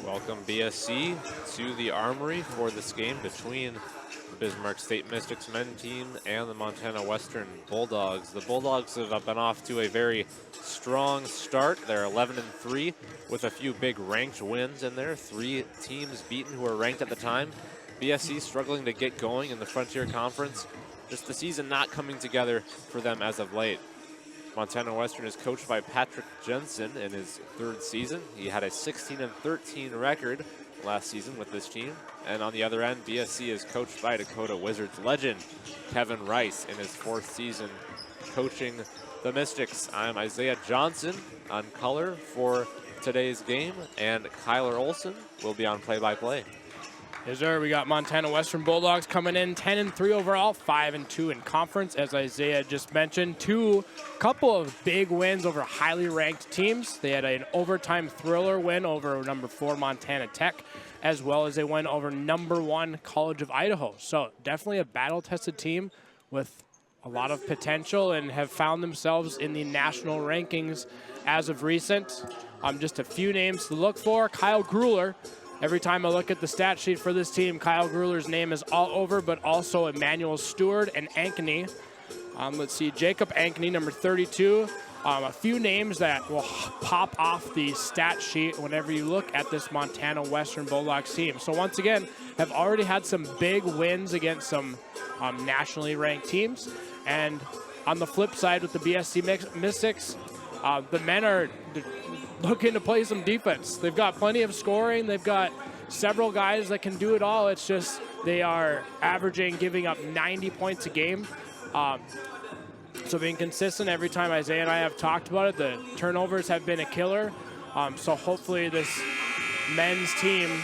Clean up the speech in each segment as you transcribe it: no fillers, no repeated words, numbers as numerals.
Welcome BSC to the Armory for this game between the Bismarck State Mystics men team and the Montana Western Bulldogs. The Bulldogs have been off to a very strong start. They're 11-3 with a few big ranked wins in there. 3 teams beaten who were ranked at the time. BSC struggling to get going in the Frontier Conference. Just the season not coming together for them as of late. Montana Western is coached by Patrick Jensen in his 3rd season. He had a 16-13 record last season with this team. And on the other end, BSC is coached by Dakota Wizards legend Kevin Rice in his 4th season coaching the Mystics. I'm Isaiah Johnson on color for today's game, and Kyler Olson will be on play-by-play. Yes, sir. We got Montana Western Bulldogs coming in 10-3 overall, 5-2 in conference, as Isaiah just mentioned. Couple of big wins over highly ranked teams. They had an overtime thriller win over number 4 Montana Tech, as well as a win over number 1 College of Idaho. So definitely a battle-tested team with a lot of potential and have found themselves in the national rankings as of recent. Just a few names to look for. Kyle Grueller. Every time I look at the stat sheet for this team, Kyle Grueller's name is all over, but also Emmanuel Stewart and Ankeny. Let's see, Jacob Ankeny, number 32. A few names that will pop off the stat sheet whenever you look at this Montana Western Bulldogs team. So once again, have already had some big wins against some nationally ranked teams. And on the flip side with the BSC Mystics, the men are looking to play some defense. They've got plenty of scoring. They've got several guys that can do it all. It's just they are averaging, giving up 90 points a game. So being consistent every time Isaiah and I have talked about it, the turnovers have been a killer. So hopefully this men's team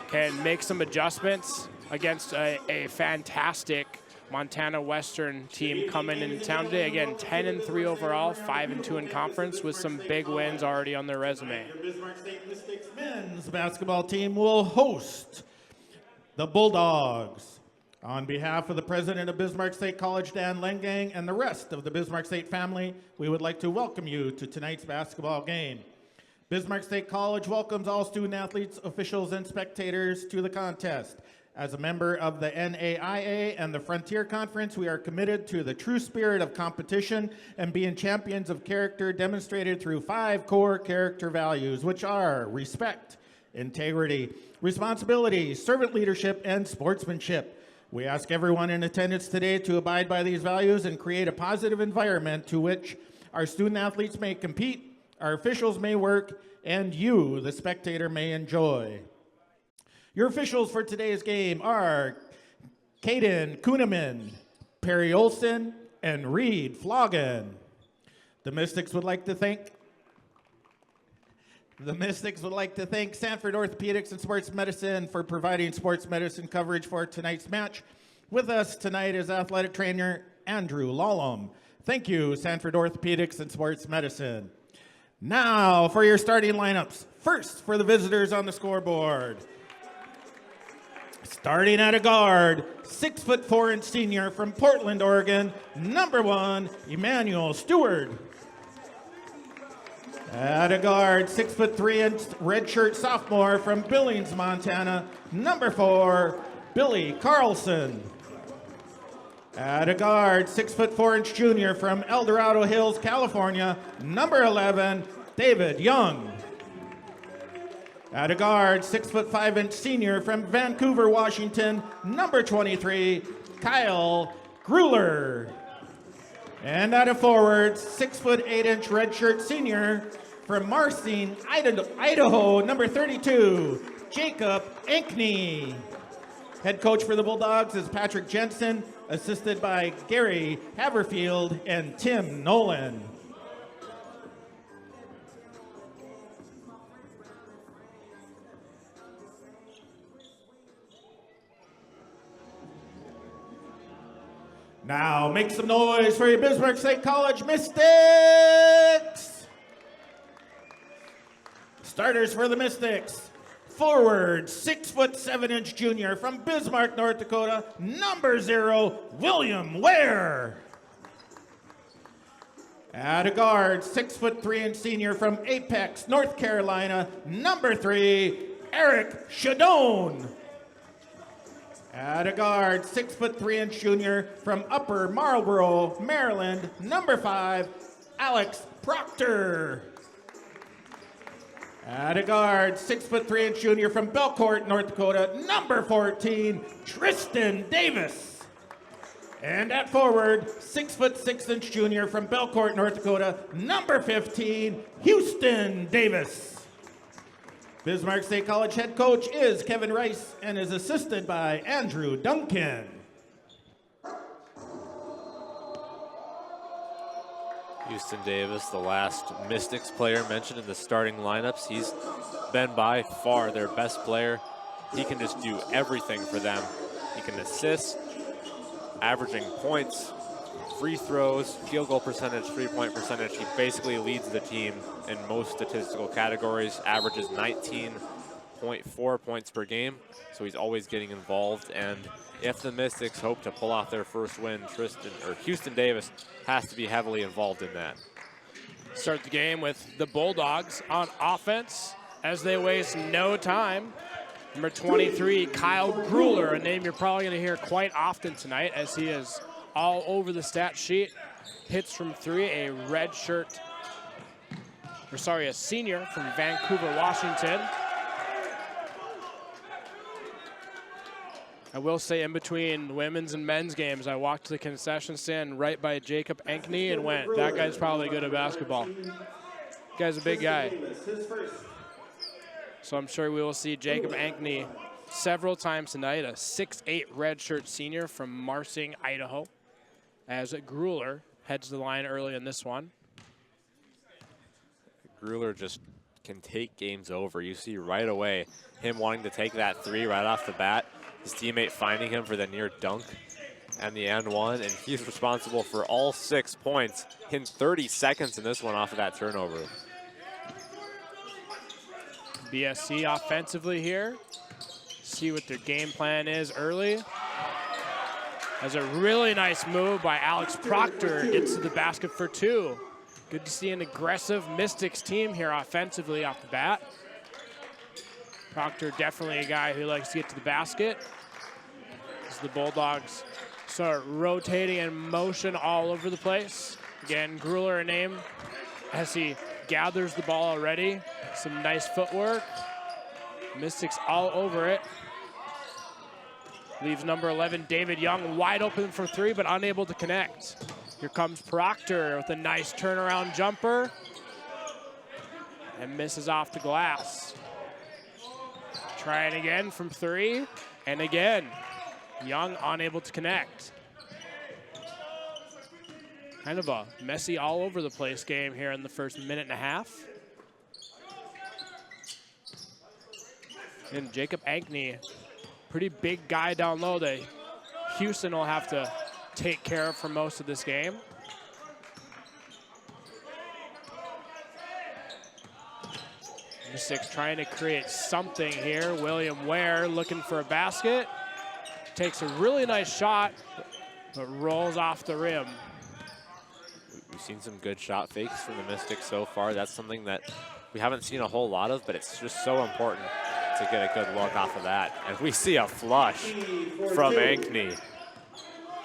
can make some adjustments against a fantastic Montana Western team coming into town today. Again, 10-3 overall, 5-2 in conference with some big wins already on their resume. The Bismarck State Mystics men's basketball team will host the Bulldogs. On behalf of the president of Bismarck State College, Dan Lengang, and the rest of the Bismarck State family, we would like to welcome you to tonight's basketball game. Bismarck State College welcomes all student athletes, officials, and spectators to the contest. As a member of the NAIA and the Frontier Conference, we are committed to the true spirit of competition and being champions of character demonstrated through 5 core character values, which are respect, integrity, responsibility, servant leadership, and sportsmanship. We ask everyone in attendance today to abide by these values and create a positive environment to which our student athletes may compete, our officials may work, and you, the spectator, may enjoy. Your officials for today's game are Caden Kuhneman, Perry Olson, and Reed Floggen. The Mystics would like to thank Sanford Orthopedics and Sports Medicine for providing sports medicine coverage for tonight's match. With us tonight is athletic trainer Andrew Lallam. Thank you, Sanford Orthopedics and Sports Medicine. Now for your starting lineups. First, for the visitors on the scoreboard. Starting at a guard, 6'4" senior from Portland, Oregon, number 1, Emmanuel Stewart. At a guard, 6'3" redshirt sophomore from Billings, Montana, number 4, Billy Carlson. At a guard, 6'4" junior from El Dorado Hills, California, number 11, David Young. At a guard, 6'5" senior from Vancouver, Washington, number 23, Kyle Grueller. And at a forward, 6'8" redshirt senior from Marsing, Idaho, number 32, Jacob Ankeny. Head coach for the Bulldogs is Patrick Jensen, assisted by Gary Haverfield and Tim Nolan. Now make some noise for your Bismarck State College Mystics! Starters for the Mystics. Forward, 6'7" junior from Bismarck, North Dakota, number 0, William Ware. At a guard, 6'3" senior from Apex, North Carolina, number 3, Eric Shadone. At a guard, 6'3" junior from Upper Marlboro, Maryland, number 5, Alex Proctor. At a guard, 6'3" junior from Belcourt, North Dakota, number 14, Tristan Davis. And at forward, 6'6" junior from Belcourt, North Dakota, number 15, Houston Davis. Bismarck State College head coach is Kevin Rice and is assisted by Andrew Duncan. Houston Davis, the last Mystics player mentioned in the starting lineups. He's been by far their best player. He can just do everything for them. He can assist, averaging points, free throws, field goal percentage, three-point percentage. He basically leads the team in most statistical categories, averages 19.4 points per game, so he's always getting involved. And if the Mystics hope to pull off their first win, Houston Davis has to be heavily involved in that. Start the game with the Bulldogs on offense as they waste no time. Number 23, Kyle Grueller, a name you're probably going to hear quite often tonight as he is all over the stat sheet. Hits from 3, a senior from Vancouver, Washington. I will say in between women's and men's games, I walked to the concession stand right by Jacob Ankney and went, that guy's probably good at basketball. Guy's a big guy. So I'm sure we will see Jacob Ankney several times tonight, a 6'8" redshirt senior from Marsing, Idaho, as Grueller heads the line early in this one. Grueller just can take games over. You see right away him wanting to take that 3 right off the bat. His teammate finding him for the near dunk and the and one, and he's responsible for all 6 points in 30 seconds in this one off of that turnover. BSC offensively here. See what their game plan is early. As a really nice move by Alex Proctor, gets to the basket for 2. Good to see an aggressive Mystics team here offensively off the bat. Proctor definitely a guy who likes to get to the basket. As the Bulldogs start rotating in motion all over the place. Again, Grueller a name as he gathers the ball already. Some nice footwork. Mystics all over it. Leaves number 11, David Young, wide open for 3, but unable to connect. Here comes Proctor with a nice turnaround jumper. And misses off the glass. Trying again from 3, and again, Young unable to connect. Kind of a messy all over the place game here in the first minute and a half. And Jacob Ankney, pretty big guy down low that Houston will have to take care of for most of this game. Mystics trying to create something here. William Ware looking for a basket. Takes a really nice shot, but rolls off the rim. We've seen some good shot fakes from the Mystics so far. That's something that we haven't seen a whole lot of, but it's just so important to get a good look off of that. And we see a flush from Ankney.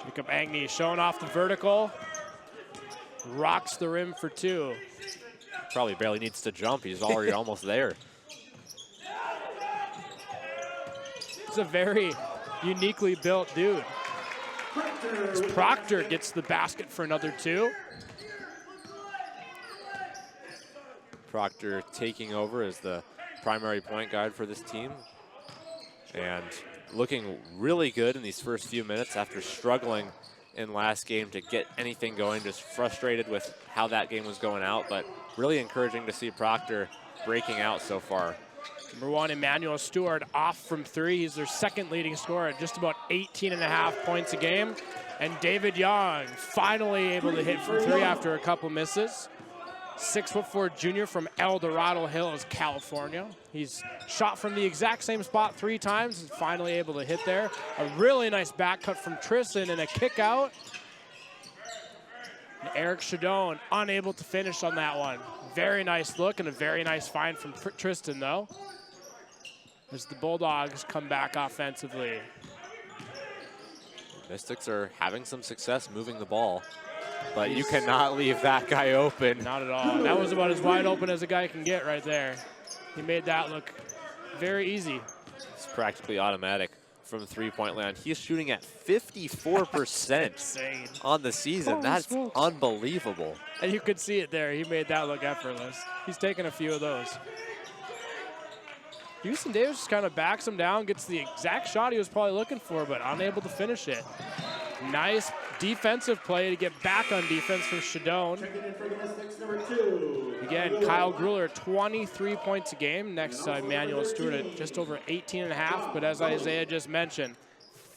Jacob Ankney showing off the vertical. Rocks the rim for 2. Probably barely needs to jump. He's already almost there. He's a very uniquely built dude. As Proctor gets the basket for another 2. Proctor taking over as the primary point guard for this team. And looking really good in these first few minutes after struggling in last game to get anything going, just frustrated with how that game was going out, but really encouraging to see Proctor breaking out so far. Number 1, Emmanuel Stewart off from 3. He's their second leading scorer at just about 18.5 points a game. And David Young finally able to hit from 3 after a couple misses. 6'4" junior from El Dorado Hills, California. He's shot from the exact same spot 3 times and finally able to hit there. A really nice back cut from Tristan and a kick out. And Eric Shadone unable to finish on that one. Very nice look and a very nice find from Tristan though. as the Bulldogs come back offensively. Mystics are having some success moving the ball, but you cannot leave that guy open. Not at all. And that was about as wide open as a guy can get right there. He made that look very easy. It's practically automatic from three-point land. He's shooting at 54% Insane. on the season. Holy That's smokes. unbelievable. And you could see it there. He made that look effortless. He's taken a few of those. Houston Davis just kind of backs him down, gets the exact shot he was probably looking for, but unable to finish it. Nice defensive play to get back on defense from Shadone. Checking in for the Mystics, number 2. Again, Kyle Gruler, 23 points a game. Next to Emmanuel Stewart at just over 18 and a half. But as Isaiah just mentioned,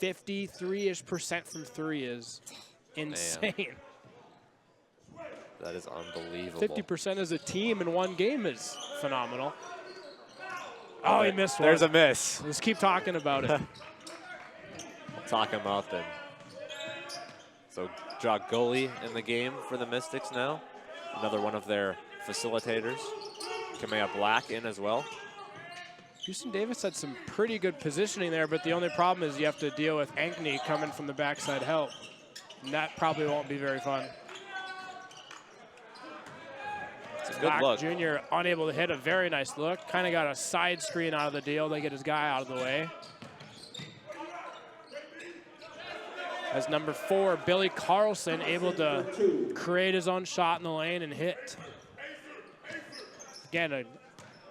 53-ish% from three is insane. That is unbelievable. 50% as a team in one game is phenomenal. Oh, he missed one. There's a miss. Let's keep talking about it. We'll talk him out then. So Jogoli in the game for the Mystics now. Another one of their facilitators. Kamea Black in as well. Houston Davis had some pretty good positioning there, but the only problem is you have to deal with Ankney coming from the backside help. And that probably won't be very fun. It's a good Black look. Jr. unable to hit a very nice look. Kind of got a side screen out of the deal. They get his guy out of the way. As number 4, Billy Carlson, able to create his own shot in the lane and hit. Again,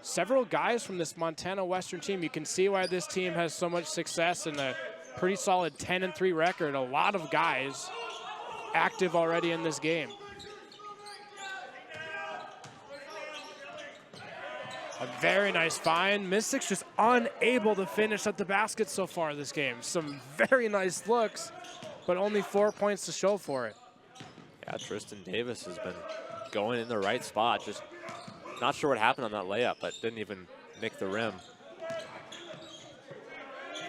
several guys from this Montana Western team. You can see why this team has so much success and a pretty solid 10-3 record. A lot of guys active already in this game. A very nice find. Mystics just unable to finish at the basket so far this game. Some very nice looks, but only 4 points to show for it. Yeah, Tristan Davis has been going in the right spot. Just not sure what happened on that layup, but didn't even nick the rim.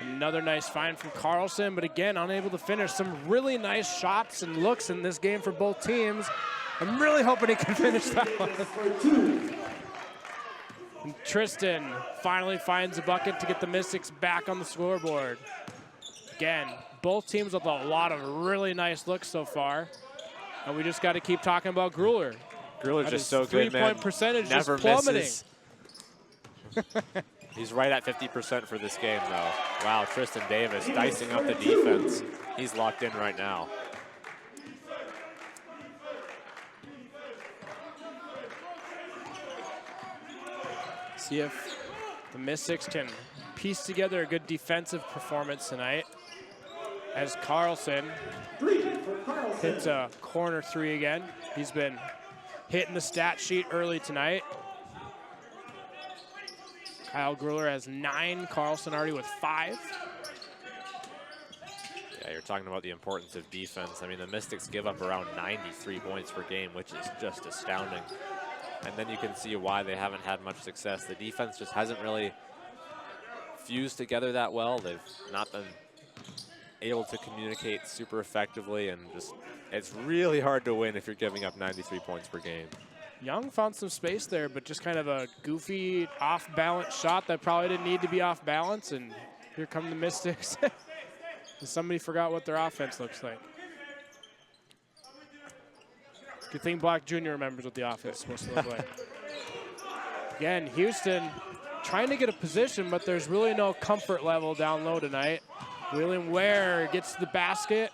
Another nice find from Carlson, but again, unable to finish. Some really nice shots and looks in this game for both teams. I'm really hoping he can finish that one. And Tristan finally finds a bucket to get the Mystics back on the scoreboard. Again, both teams with a lot of really nice looks so far. And we just got to keep talking about Gruler. Gruler's That just is so good, man. Three-point percentage Never just plummeting. misses. He's right at 50% for this game, though. Wow, Tristan Davis dicing up the defense. He's locked in right now. See if the Mystics can piece together a good defensive performance tonight. As Carlson hits a corner three again. He's been hitting the stat sheet early tonight. Kyle Gruler has 9, Carlson already with 5. Yeah, you're talking about the importance of defense. I mean, the Mystics give up around 93 points per game, which is just astounding. And then you can see why they haven't had much success. The defense just hasn't really fused together that well. They've not been able to communicate super effectively, and just it's really hard to win if you're giving up 93 points per game. Young found some space there, but just kind of a goofy off-balance shot that probably didn't need to be off balance, and here come the Mystics. Somebody forgot what their offense looks like. Good thing Black Jr. remembers what the offense is supposed to look like. Again, Houston trying to get a position, but there's really no comfort level down low tonight. William Ware gets to the basket.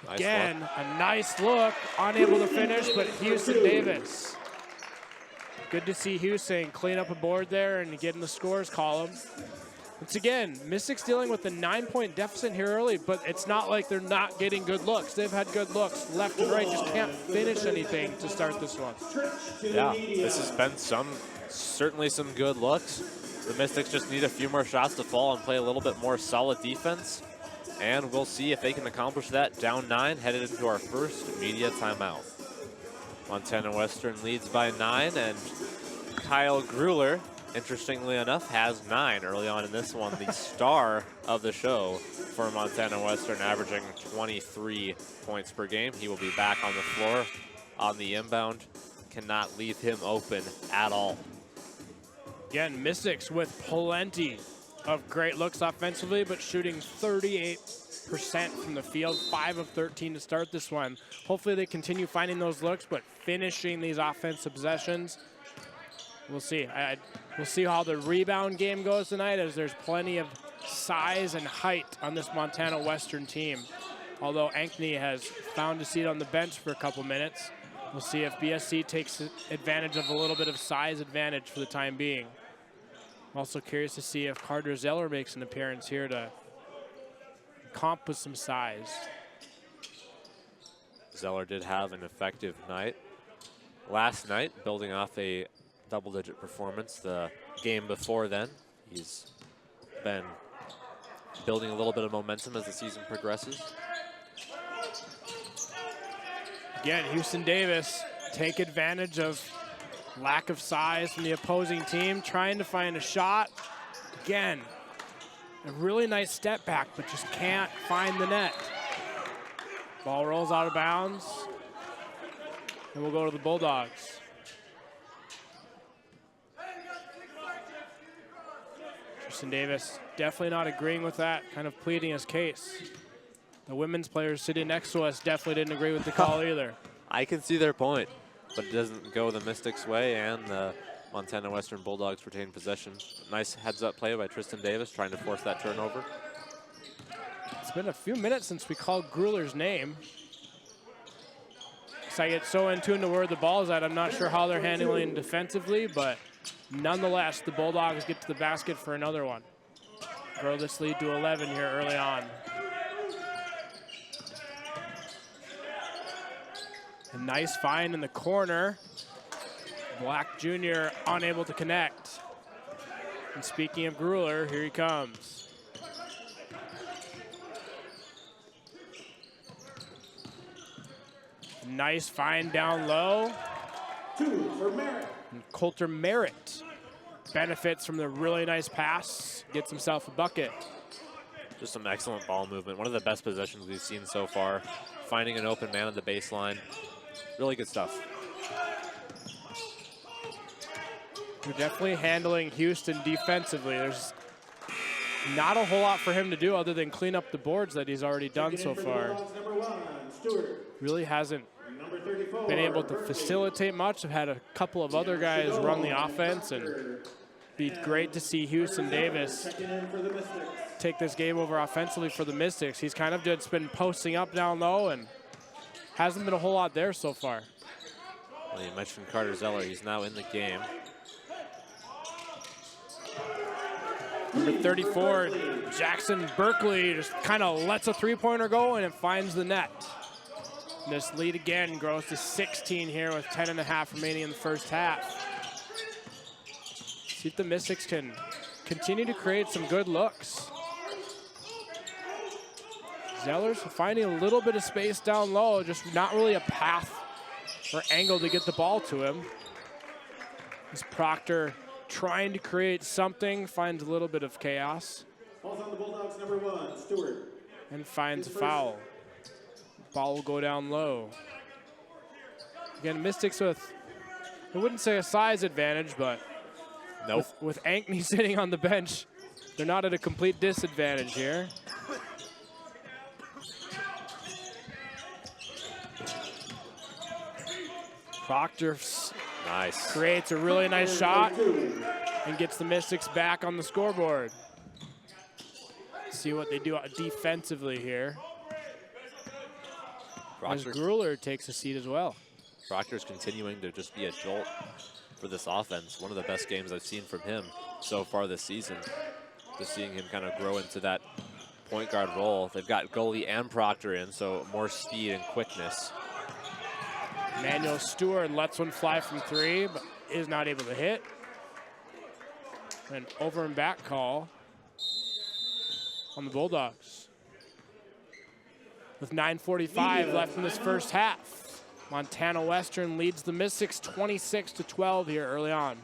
Nice Again, look. a nice look, unable to finish, but Houston Davis. Good to see Houston clean up a board there and get in the scores column. Once again, Mystics dealing with a 9-point deficit here early, but it's not like they're not getting good looks. They've had good looks left and right, just can't finish anything to start this one. Yeah, this has been certainly some good looks. The Mystics just need a few more shots to fall and play a little bit more solid defense. And we'll see if they can accomplish that. Down 9, headed into our first media timeout. Montana Western leads by 9, and Kyle Gruler, interestingly enough, has 9 early on in this one. The star of the show for Montana Western, averaging 23 points per game. He will be back on the floor on the inbound. Cannot leave him open at all. Again, Mystics with plenty of great looks offensively, but shooting 38% from the field, 5 of 13 to start this one. Hopefully they continue finding those looks, but finishing these offensive possessions. We'll see. We'll see how the rebound game goes tonight, as there's plenty of size and height on this Montana Western team. Although Ankeny has found a seat on the bench for a couple minutes. We'll see if BSC takes advantage of a little bit of size advantage for the time being. I'm also curious to see if Carter Zeller makes an appearance here to comp with some size. Zeller did have an effective night last night, building off a double-digit performance the game before then. He's been building a little bit of momentum as the season progresses. Again, Houston Davis take advantage of lack of size from the opposing team, trying to find a shot. Again, a really nice step back, but just can't find the net. Ball rolls out of bounds, and we'll go to the Bulldogs. Houston Davis definitely not agreeing with that, kind of pleading his case. The women's players sitting next to us definitely didn't agree with the call either. I can see their point, but it doesn't go the Mystics' way, and the Montana Western Bulldogs retain possession. Nice heads-up play by Tristan Davis, trying to force that turnover. It's been a few minutes since we called Gruler's name. So I get so in tune to where the ball's at, I'm not sure how they're handling defensively, but nonetheless, the Bulldogs get to the basket for another one. Grow this lead to 11 here early on. A nice find in the corner. Black Jr. unable to connect. And speaking of Gruler, here he comes. Nice find down low. 2 for Merritt. And Coulter Merritt benefits from the really nice pass, gets himself a bucket. Just some excellent ball movement. One of the best possessions we've seen so far. Finding an open man at the baseline. Really good stuff. We're definitely handling Houston defensively. There's not a whole lot for him to do other than clean up the boards that he's already done so far. Really hasn't been able to facilitate much. I've had a couple of other guys run the offense, and it'd be great to see Houston Davis take this game over offensively for the Mystics. He's kind of just been posting up down low and hasn't been a whole lot there so far. Well, you mentioned Carter Zeller. He's now in the game. Number 34, Jackson Berkeley, just kind of lets a three-pointer go, and it finds the net. This lead again grows to 16 here with 10.5 remaining in the first half. See if the Mystics can continue to create some good looks. Zeller's finding a little bit of space down low, just not really a path or angle to get the ball to him. As Proctor trying to create something, finds a little bit of chaos. Falls on the Bulldogs, number 1, Stewart. And finds a foul. Ball will go down low. Again, Mystics with, I wouldn't say a size advantage, but Nope. with Ankeny sitting on the bench, they're not at a complete disadvantage here. Proctor Nice. creates a really nice shot and gets the Mystics back on the scoreboard. See what they do defensively here. As Proctor's, Gruler takes a seat as well. Proctor's continuing to just be a jolt for this offense. One of the best games I've seen from him so far this season. Just seeing him kind of grow into that point guard role. They've got Goalie and Proctor in, so more speed and quickness. Emmanuel Stewart lets one fly from 3, but is not able to hit. An over and back call on the Bulldogs. With 9:45 left in this first half, Montana Western leads the Mystics 26-12 here early on.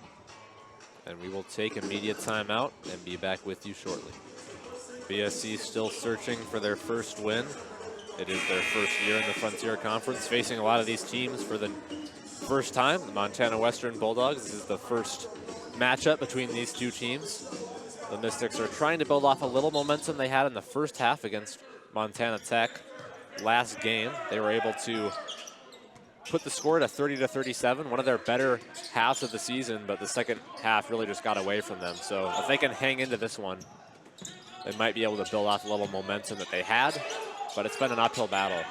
And we will take immediate timeout and be back with you shortly. BSC still searching for their first win. It is their first year in the Frontier Conference, facing a lot of these teams for the first time. The Montana Western Bulldogs, this is the first matchup between these two teams. The Mystics are trying to build off a little momentum they had in the first half against Montana Tech. Last game, they were able to put the score to 30-37, one of their better halves of the season, but the second half really just got away from them. So if they can hang into this one, they might be able to build off a little momentum that they had, but it's been an uphill battle.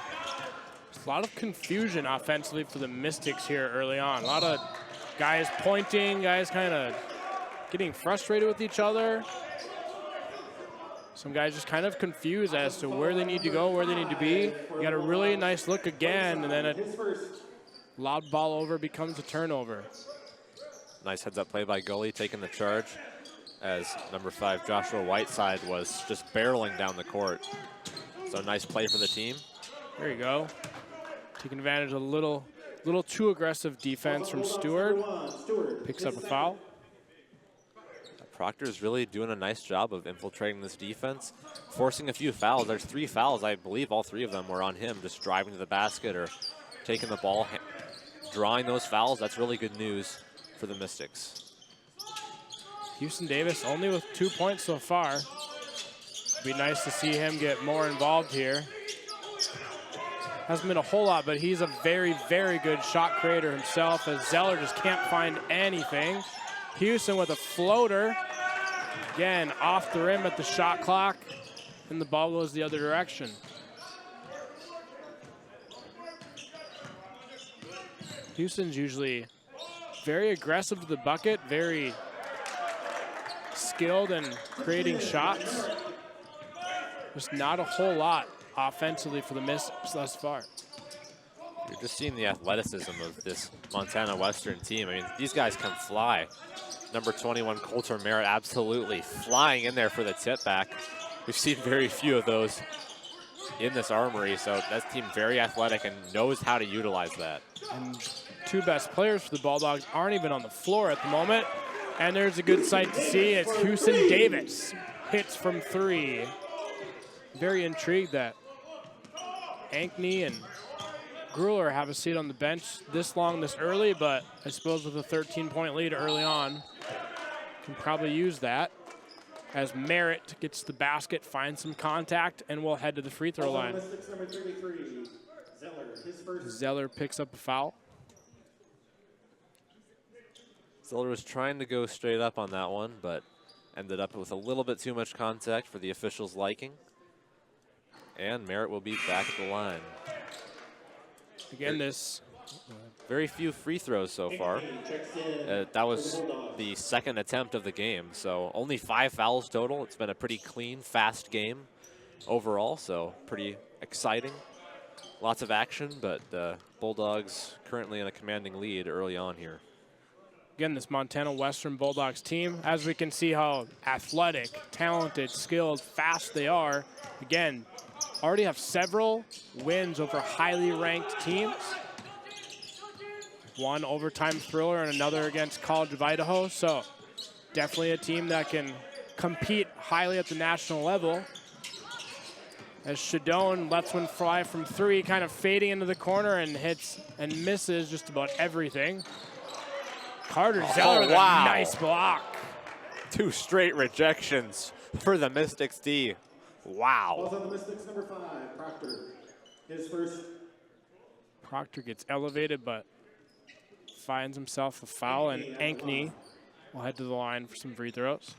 There's a lot of confusion offensively for the Mystics here early on. A lot of guys pointing, guys kind of getting frustrated with each other. Some guys just kind of confused as to where they need to go, where they need to be. You got a really nice look again, and then a loud ball over becomes a turnover. Nice heads-up play by Gully, taking the charge as number 5 Joshua Whiteside was just barreling down the court. So nice play for the team. There you go. Taking advantage of a little too aggressive defense from Stewart. Picks up a foul. Proctor is really doing a nice job of infiltrating this defense, forcing a few fouls. There's 3 fouls. I believe all 3 of them were on him, just driving to the basket or taking the ball, drawing those fouls. That's really good news for the Mystics. Houston Davis only with 2 points so far. It'd be nice to see him get more involved here. Hasn't been a whole lot, but he's a very, very good shot creator himself, as Zeller just can't find anything. Houston with a floater. Again, off the rim at the shot clock, and the ball goes the other direction. Houston's usually very aggressive to the bucket, very skilled in creating shots. Just not a whole lot offensively for the Mystics thus far. You're just seeing the athleticism of this Montana Western team. I mean, these guys can fly. Number 21, Coulter Merritt, absolutely flying in there for the tip back. We've seen very few of those in this Armory, so that team very athletic and knows how to utilize that. And 2 best players for the Bulldogs aren't even on the floor at the moment. And there's a good sight to see. It's Houston Davis hits from 3. Very intrigued that Ankney and Grueller have a seat on the bench this long, this early, but I suppose with a 13-point lead early on, can probably use that. As Merritt gets the basket, finds some contact, and we'll head to the free throw line. Zeller picks up a foul. Zeller was trying to go straight up on that one, but ended up with a little bit too much contact for the officials' liking. And Merritt will be back at the line. Again, this very few free throws so far. That was the second attempt of the game, so only 5 fouls total. It's been a pretty clean, fast game overall, so pretty exciting. Lots of action, but the Bulldogs currently in a commanding lead early on here. Again, this Montana Western Bulldogs team, as we can see how athletic, talented, skilled, fast they are. Again, already have several wins over highly ranked teams. One overtime thriller and another against College of Idaho. So definitely a team that can compete highly at the national level. As Shadone lets one fly from 3, kind of fading into the corner and hits and misses just about everything. Carter Zeller with a nice block. 2 straight rejections for the Mystics D. Wow. Balls on the Mystics, number 5, Proctor. His first. Proctor gets elevated, but finds himself a foul, and Ankney will head to the line for some free throws.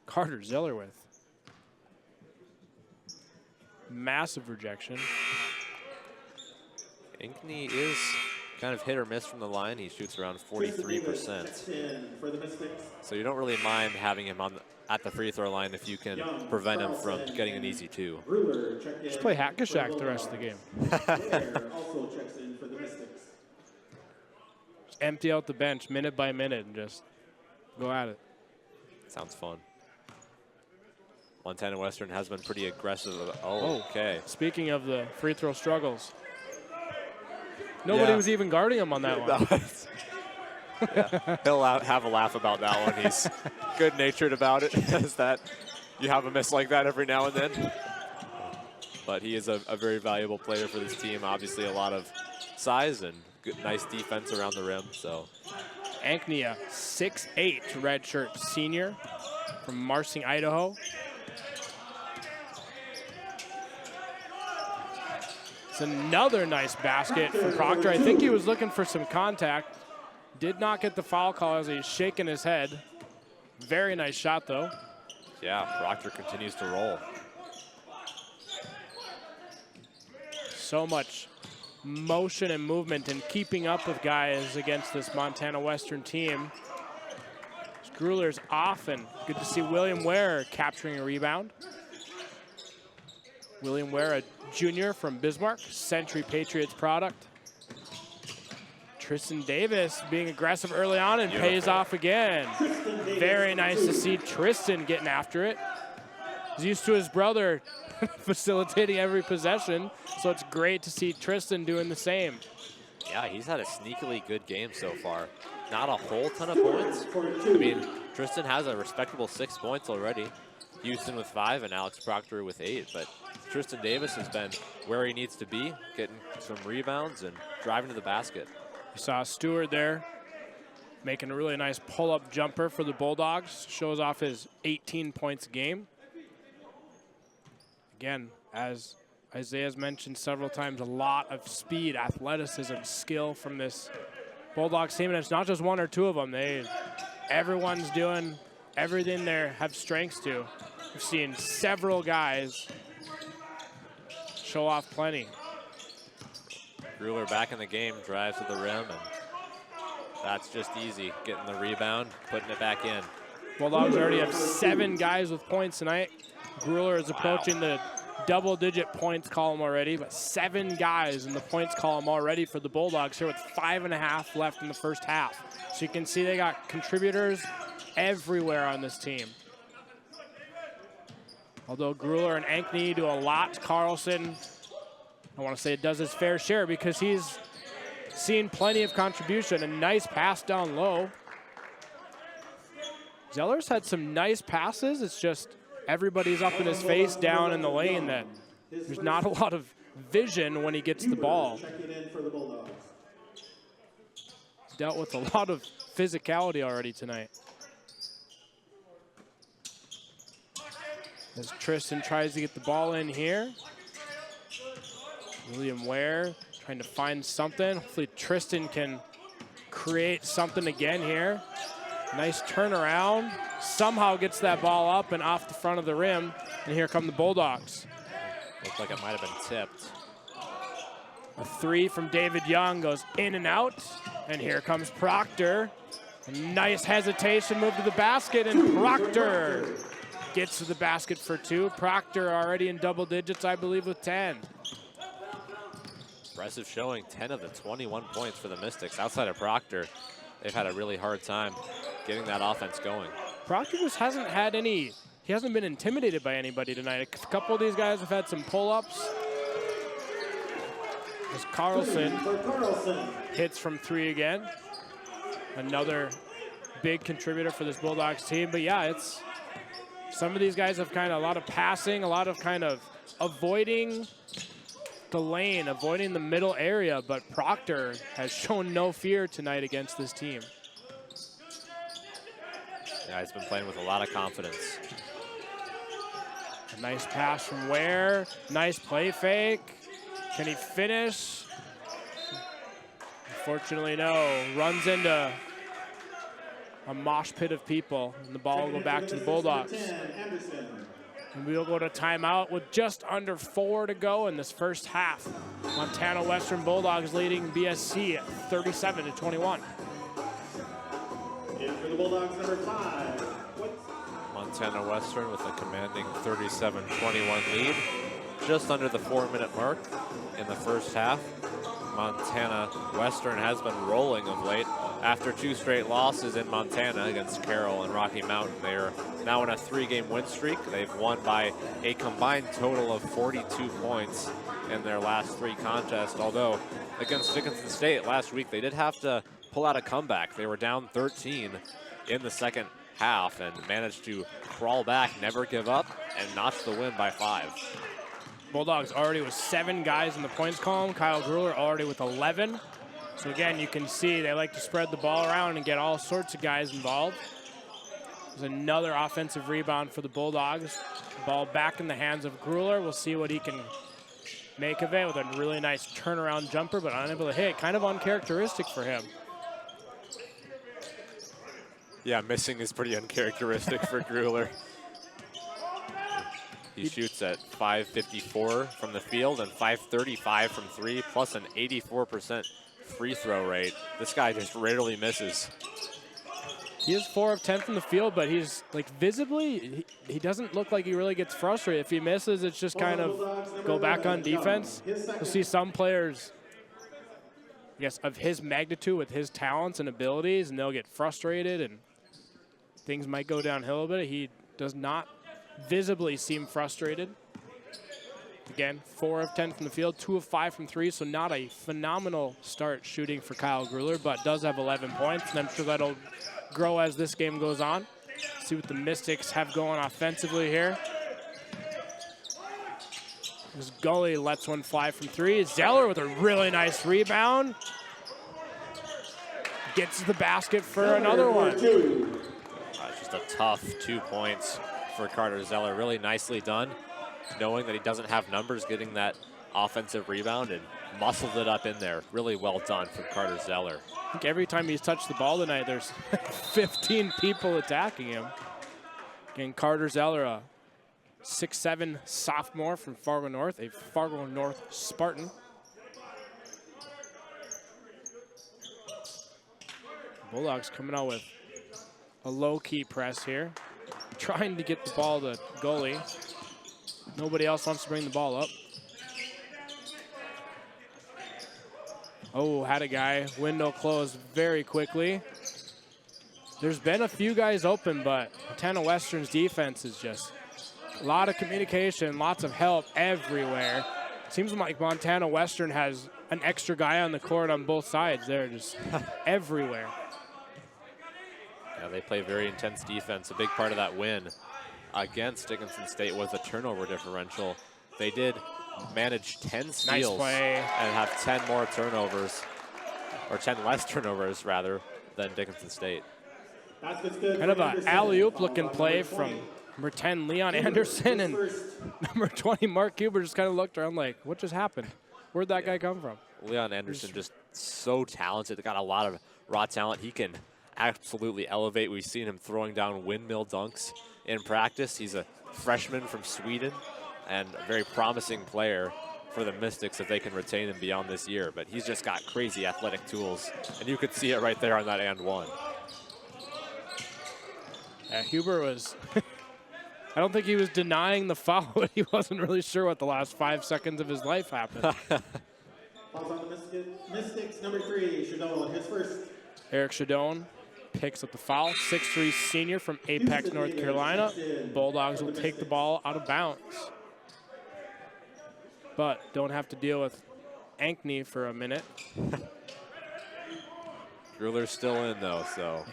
Carter Zeller with massive rejection. Ankney is kind of hit or miss from the line. He shoots around 43%. So you don't really mind having him on at the free throw line if you can prevent him from getting an easy 2. Just play hack-a-shack the rest of the game. Just empty out the bench minute by minute and just go at it. Sounds fun. Montana Western has been pretty aggressive. Oh, okay. Speaking of the free throw struggles, nobody was even guarding him on that one. Yeah. He'll have a laugh about that one. He's good-natured about it, as that you have a miss like that every now and then. But he is a very valuable player for this team. Obviously, a lot of size and good, nice defense around the rim. So Ankney, a 6'8" redshirt senior. from Marsing, Idaho. It's another nice basket for Proctor. I think he was looking for some contact. Did not get the foul call as he's shaking his head. Very nice shot, though. Yeah, Proctor continues to roll. So much motion and movement and keeping up with guys against this Montana Western team. Gruhler's off, and good to see William Ware capturing a rebound. William Ware, a junior from Bismarck, Century Patriots product. Tristan Davis being aggressive early on and pays off again. Very nice to see Tristan getting after it. He's used to his brother facilitating every possession, so it's great to see Tristan doing the same. Yeah, he's had a sneakily good game so far. Not a whole ton of points. I mean, Tristan has a respectable 6 points already. Houston with 5 and Alex Proctor with 8, but Tristan Davis has been where he needs to be, getting some rebounds and driving to the basket. You saw Stewart there making a really nice pull-up jumper for the Bulldogs. Shows off his 18 points a game. Again, as Isaiah's mentioned several times, a lot of speed, athleticism, skill from this Bulldogs team, and it's not just one or two of them. Everyone's doing everything they have strengths to. We've seen several guys show off plenty. Gruhler back in the game, drives to the rim, and that's just easy. Getting the rebound, putting it back in. Bulldogs already have 7 guys with points tonight. Gruhler is approaching the double-digit points column already, but 7 guys in the points column already for the Bulldogs here with 5.5 left in the first half. So you can see they got contributors everywhere on this team. Although Gruhler and Ankney do a lot, Carlson, I want to say, does his fair share because he's seen plenty of contribution. A nice pass down low. Zeller's had some nice passes. It's just everybody's up in his face down in the lane that there's not a lot of vision when he gets the ball. He's dealt with a lot of physicality already tonight. As Tristan tries to get the ball in here. William Ware trying to find something. Hopefully Tristan can create something again here. Nice turnaround. Somehow gets that ball up and off the front of the rim. And here come the Bulldogs. Looks like it might have been tipped. A 3 from David Young goes in and out. And here comes Proctor. A nice hesitation, move to the basket, and Proctor gets to the basket for 2. Proctor already in double digits, I believe, with 10. Impressive showing, 10 of the 21 points for the Mystics. Outside of Proctor, they've had a really hard time getting that offense going. Proctor just hasn't had any, he hasn't been intimidated by anybody tonight. A couple of these guys have had some pull-ups. As Carlson hits from 3 again. Another big contributor for this Bulldogs team. But yeah, it's, some of these guys have kind of a lot of passing, a lot of kind of avoiding the lane, avoiding the middle area, but Proctor has shown no fear tonight against this team. Yeah, he's been playing with a lot of confidence. A nice pass from Ware, nice play fake. Can he finish? Unfortunately, no. Runs into a mosh pit of people, and the ball will go back to the Bulldogs. And we'll go to timeout with just under 4 to go in this first half. Montana Western Bulldogs leading BSC 37-21. In for the Bulldogs, number 5. Montana Western with a commanding 37-21 lead. Just under the 4-minute mark in the first half. Montana Western has been rolling of late. After 2 straight losses in Montana against Carroll and Rocky Mountain, they are now in a 3-game win streak. They've won by a combined total of 42 points in their last 3 contests. Although against Dickinson State last week, they did have to pull out a comeback. They were down 13 in the second half and managed to crawl back, never give up, and notch the win by 5. Bulldogs already with 7 guys in the points column. Kyle Gruhler already with 11. So again, you can see they like to spread the ball around and get all sorts of guys involved. There's another offensive rebound for the Bulldogs. Ball back in the hands of Grueller. We'll see what he can make of it with a really nice turnaround jumper, but unable to hit. Kind of uncharacteristic for him. Yeah, missing is pretty uncharacteristic for Grueller. He shoots at 5.54 from the field and 5.35 from three, plus an 84% free throw rate. This guy just rarely misses. He is 4 of 10 from the field, but he's like visibly, he doesn't look like he really gets frustrated. If he misses, it's just kind of go back on defense. You'll see some players, I guess, of his magnitude with his talents and abilities, and they'll get frustrated and things might go downhill a bit. He does not visibly seem frustrated. Again, 4 of 10 from the field, 2 of 5 from three, so not a phenomenal start shooting for Kyle Grueller, but does have 11 points, and I'm sure that'll grow as this game goes on. See what the Mystics have going offensively here. This Gully lets one fly from three. Zeller with a really nice rebound. Gets to the basket for another one. Just a tough 2 points for Carter Zeller. Really nicely done, knowing that he doesn't have numbers, getting that offensive rebound and muscled it up in there. Really well done from Carter Zeller. I think every time he's touched the ball tonight, there's 15 people attacking him. Again, Carter Zeller, a 6'7" sophomore from Fargo North, a Fargo North Spartan. Bulldogs coming out with a low-key press here, trying to get the ball to Gully. Nobody else wants to bring the ball up. Oh, had a guy. Window closed very quickly. There's been a few guys open, but Montana Western's defense is just a lot of communication, lots of help everywhere. Seems like Montana Western has an extra guy on the court on both sides. They're just everywhere. Yeah, they play very intense defense. A big part of that win against Dickinson State was the turnover differential. They did manage 10 steals and have 10 more turnovers, or 10 less turnovers rather than Dickinson State. Kind of an alley-oop looking play from number 10 Leon Anderson, and number 20 Mark Huber just kind of looked around like, what just happened? Where'd that guy come from? Leon Anderson just so talented. They got a lot of raw talent. He can absolutely elevate. We've seen him throwing down windmill dunks in practice. He's a freshman from Sweden and a very promising player for the Mystics if they can retain him beyond this year. But he's just got crazy athletic tools, and you could see it right there on that and one. Yeah, Huber was, I don't think he was denying the foul, but he wasn't really sure what the last 5 seconds of his life happened. Fouls on the Mystics, number 3, Shadone, his first. Eric Shadone picks up the foul. 6'3" senior from Apex, North Carolina. Bulldogs will take the ball out of bounds, but don't have to deal with Ankney for a minute. Grueller's still in though, so.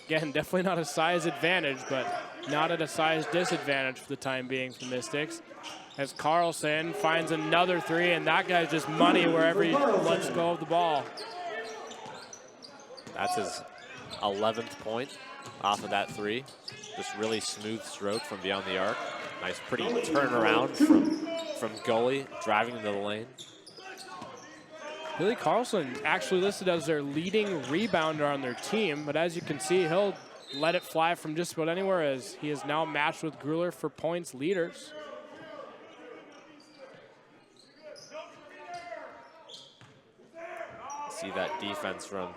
Again, definitely not a size advantage, but not at a size disadvantage for the time being for the Mystics. As Carlson finds another three, and that guy's just money wherever he lets go of the ball. That's his 11th point off of that three. Just really smooth stroke from beyond the arc. Nice pretty turnaround from Gully, driving into the lane. Billy Carlson actually listed as their leading rebounder on their team, but as you can see, he'll let it fly from just about anywhere, as he is now matched with Grueller for points leaders. See that defense from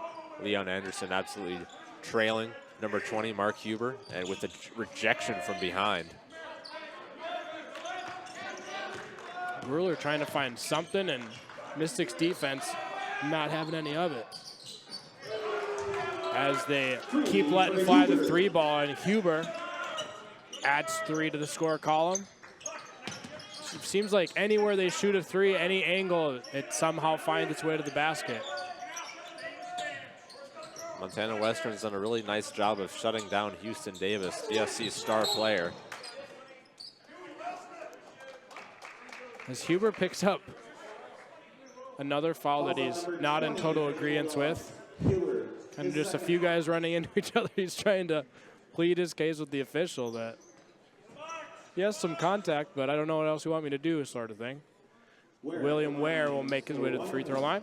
Leon Anderson, absolutely trailing number 20, Mark Huber, and with the rejection from behind. Grueller trying to find something, and Mystics defense not having any of it. As they keep letting fly the three ball, and Huber adds 3 to the score column. It seems like anywhere they shoot a three, any angle, it somehow finds its way to the basket. Montana Western's done a really nice job of shutting down Houston Davis, DSC's star player. As Huber picks up another foul that he's not in total agreement with. Kind of just a few guys running into each other. He's trying to plead his case with the official that he has some contact, but I don't know what else you want me to do, sort of thing. William Ware will make his way to the free throw line.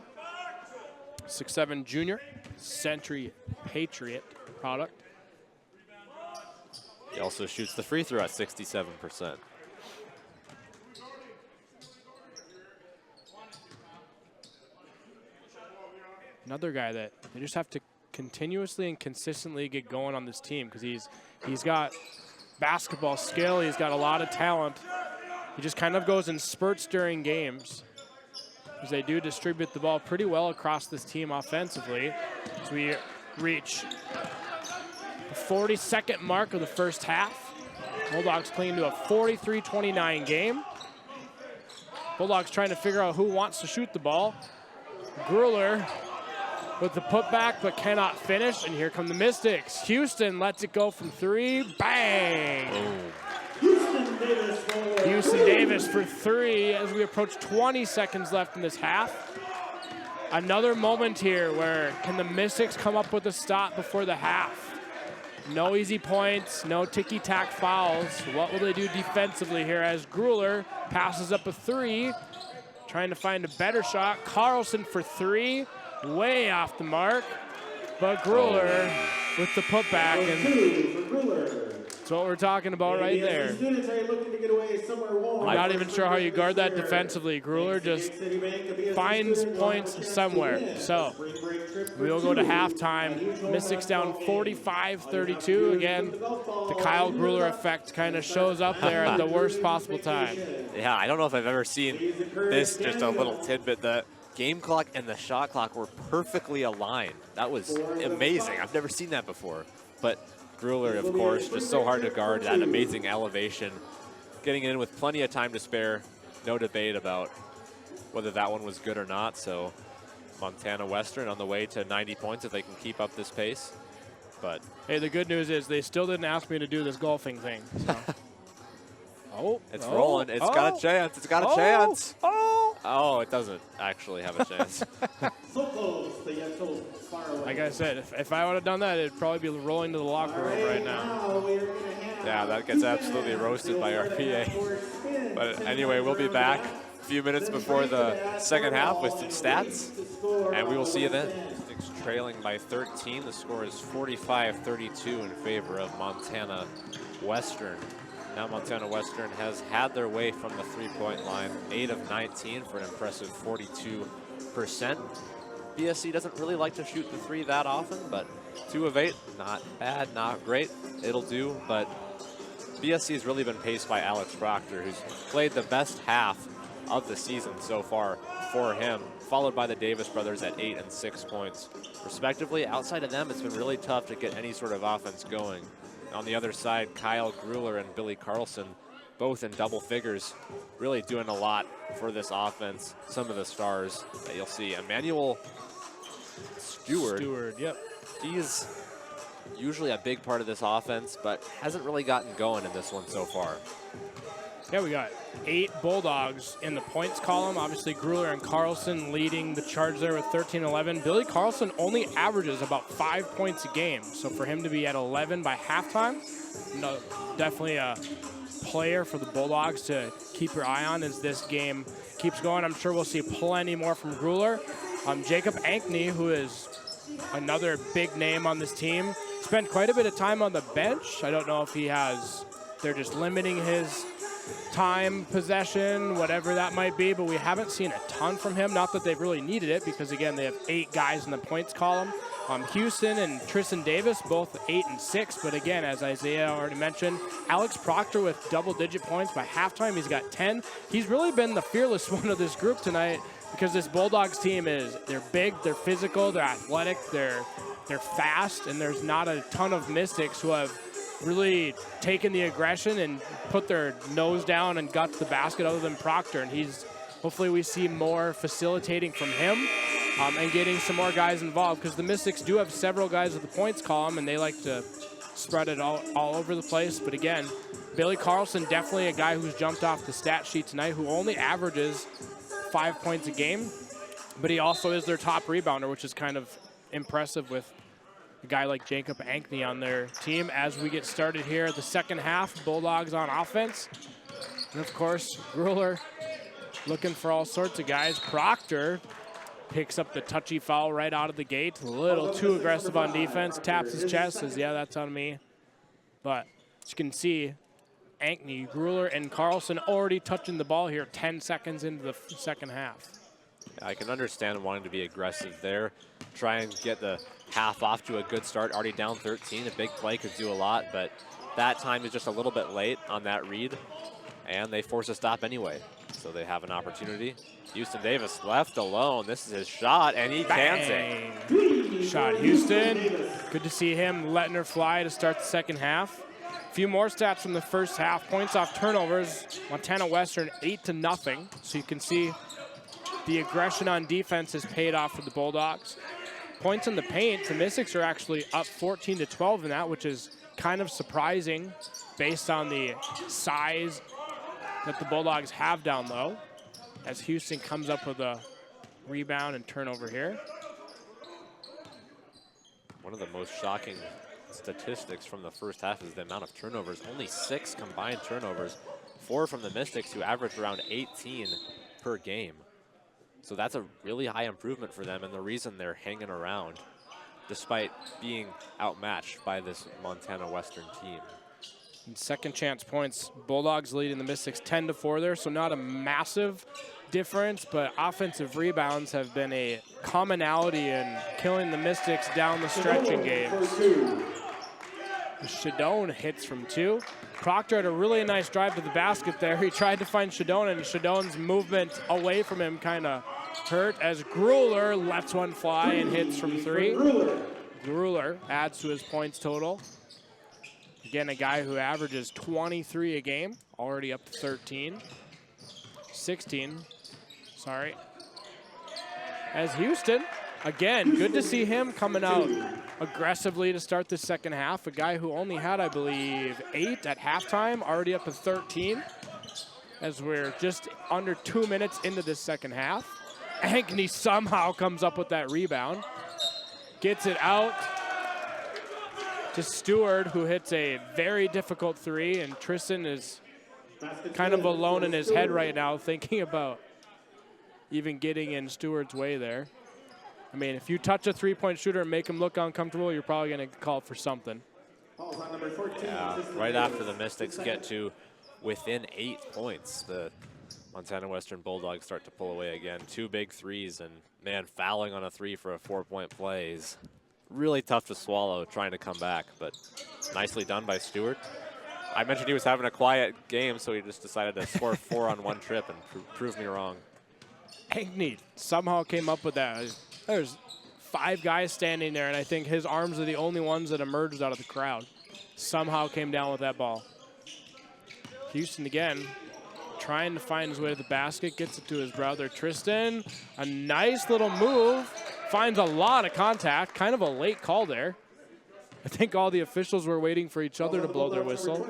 6'7" junior, Century Patriot product. He also shoots the free throw at 67%. Another guy that they just have to continuously and consistently get going on this team because he's got basketball skill, he's got a lot of talent. He just kind of goes in spurts during games because they do distribute the ball pretty well across this team offensively. As we reach the 42nd mark of the first half. Bulldogs clinging to a 43-29 game. Bulldogs trying to figure out who wants to shoot the ball. Grueller with the putback, but cannot finish. And here come the Mystics. Houston lets it go from 3. Bang! Houston Davis for 3 as we approach 20 seconds left in this half. Another moment here where can the Mystics come up with a stop before the half? No easy points, no ticky-tack fouls. What will they do defensively here as Grueller passes up a 3, trying to find a better shot. Carlson for 3, way off the mark. But Grueller with the putback, and that's what we're talking about right there. I'm not even sure how you guard that defensively. Grueller just finds points somewhere. So we'll go to halftime. Mystics down 45-32. Again, the Kyle Grueller effect kind of shows up there at the worst possible time. Yeah, I don't know if I've ever seen this, just a little tidbit. The game clock and the shot clock were perfectly aligned. That was amazing. I've never seen that before. But Grueller, of course, just so hard to guard, that amazing elevation. Getting in with plenty of time to spare. No debate about whether that one was good or not. So Montana Western on the way to 90 points if they can keep up this pace. But hey, the good news is they still didn't ask me to do this golfing thing. So. It's rolling. It's got a chance. It's got a chance. Oh, it doesn't actually have a chance. Like I said, if I would have done that, it'd probably be rolling to the locker room right now. Yeah, that gets absolutely roasted by our PA. But anyway, we'll be back a few minutes before the second half with some stats, and we will see you then. Mystics trailing by 13. The score is 45-32 in favor of Montana Western. Now Montana Western has had their way from the three-point line, 8 of 19 for an impressive 42%. BSC doesn't really like to shoot the 3 that often, but 2 of 8, not bad, not great. It'll do, but BSC has really been paced by Alex Proctor, who's played the best half of the season so far for him, followed by the Davis brothers at 8 and 6 points, respectively. Outside of them, it's been really tough to get any sort of offense going. On the other side, Kyle Grueller and Billy Carlson, both in double figures, really doing a lot for this offense. Some of the stars that you'll see. Emmanuel Stewart, yep. He's usually a big part of this offense, but hasn't really gotten going in this one so far. Yeah, we got 8 Bulldogs in the points column. Obviously, Grueller and Carlson leading the charge there with 13-11. Billy Carlson only averages about 5 points a game. So for him to be at 11 by halftime, no, definitely a player for the Bulldogs to keep your eye on as this game keeps going. I'm sure we'll see plenty more from Grueller. Jacob Ankney, who is another big name on this team, spent quite a bit of time on the bench. I don't know if they're just limiting his time, possession, whatever that might be, but we haven't seen a ton from him. Not that they've really needed it, because again, they have 8 guys in the points column. Houston and Tristan Davis, both 8 and 6, but again, as Isaiah already mentioned, Alex Proctor with double-digit points by halftime. He's got 10. He's really been the fearless one of this group tonight, because this Bulldogs team they're big, they're physical, they're athletic, they're fast, and there's not a ton of Mystics who have really taken the aggression and put their nose down and got to the basket other than Proctor. And hopefully we see more facilitating from him and getting some more guys involved, because the Mystics do have several guys at the points column and they like to spread it all over the place. But again, Billy Carlson, definitely a guy who's jumped off the stat sheet tonight, who only averages 5 points a game, but he also is their top rebounder, which is kind of impressive with a guy like Jacob Ankney on their team as we get started here at the second half. Bulldogs on offense. And of course, Grueller looking for all sorts of guys. Proctor picks up the touchy foul right out of the gate. A little too aggressive on defense. Taps his chest, says, yeah, that's on me. But as you can see, Ankney, Grueller, and Carlson already touching the ball here 10 seconds into the second half. I can understand wanting to be aggressive there. Try and get the half off to a good start. Already down 13. A big play could do a lot, but that time is just a little bit late on that read, and they force a stop anyway. So they have an opportunity. Houston Davis left alone. This is his shot, and he cans it. Shot Houston. Good to see him letting her fly to start the second half. A few more stats from the first half. Points off turnovers. Montana Western 8-0. So you can see the aggression on defense has paid off for the Bulldogs. Points in the paint, the Mystics are actually up 14-12 in that, which is kind of surprising based on the size that the Bulldogs have down low, as Houston comes up with a rebound and turnover here. One of the most shocking statistics from the first half is the amount of turnovers. Only 6 combined turnovers, 4 from the Mystics, who average around 18 per game. So that's a really high improvement for them, and the reason they're hanging around despite being outmatched by this Montana Western team. And second chance points, Bulldogs leading the Mystics 10-4 there, so not a massive difference, but offensive rebounds have been a commonality in killing the Mystics down the stretch in games. Shadone hits from 2. Proctor had a really nice drive to the basket there. He tried to find Shadone, and Shadone's movement away from him kind of hurt as Grueller lets one fly and hits from 3. Grueller adds to his points total. Again, a guy who averages 23 a game, already up to 16, sorry. As Houston, again, good to see him coming out aggressively to start the second half. A guy who only had, I believe, 8 at halftime, already up to 13, as we're just under 2 minutes into this second half. Ankney somehow comes up with that rebound, gets it out to Stewart, who hits a very difficult 3, and Tristan is kind of alone in his head right now, thinking about even getting in Stewart's way there. I mean, if you touch a three-point shooter and make him look uncomfortable, you're probably going to call for something. Yeah, right after the Mystics get to within 8 points, the Montana Western Bulldogs start to pull away again. 2 big threes, and man, fouling on a 3 for a 4-point play is really tough to swallow trying to come back, but nicely done by Stewart. I mentioned he was having a quiet game, so he just decided to score 4 on one trip and prove me wrong. Ankney somehow came up with that. There's 5 guys standing there, and I think his arms are the only ones that emerged out of the crowd. Somehow came down with that ball. Houston again, trying to find his way to the basket, gets it to his brother Tristan. A nice little move, finds a lot of contact, kind of a late call there. I think all the officials were waiting for each other to blow their whistle.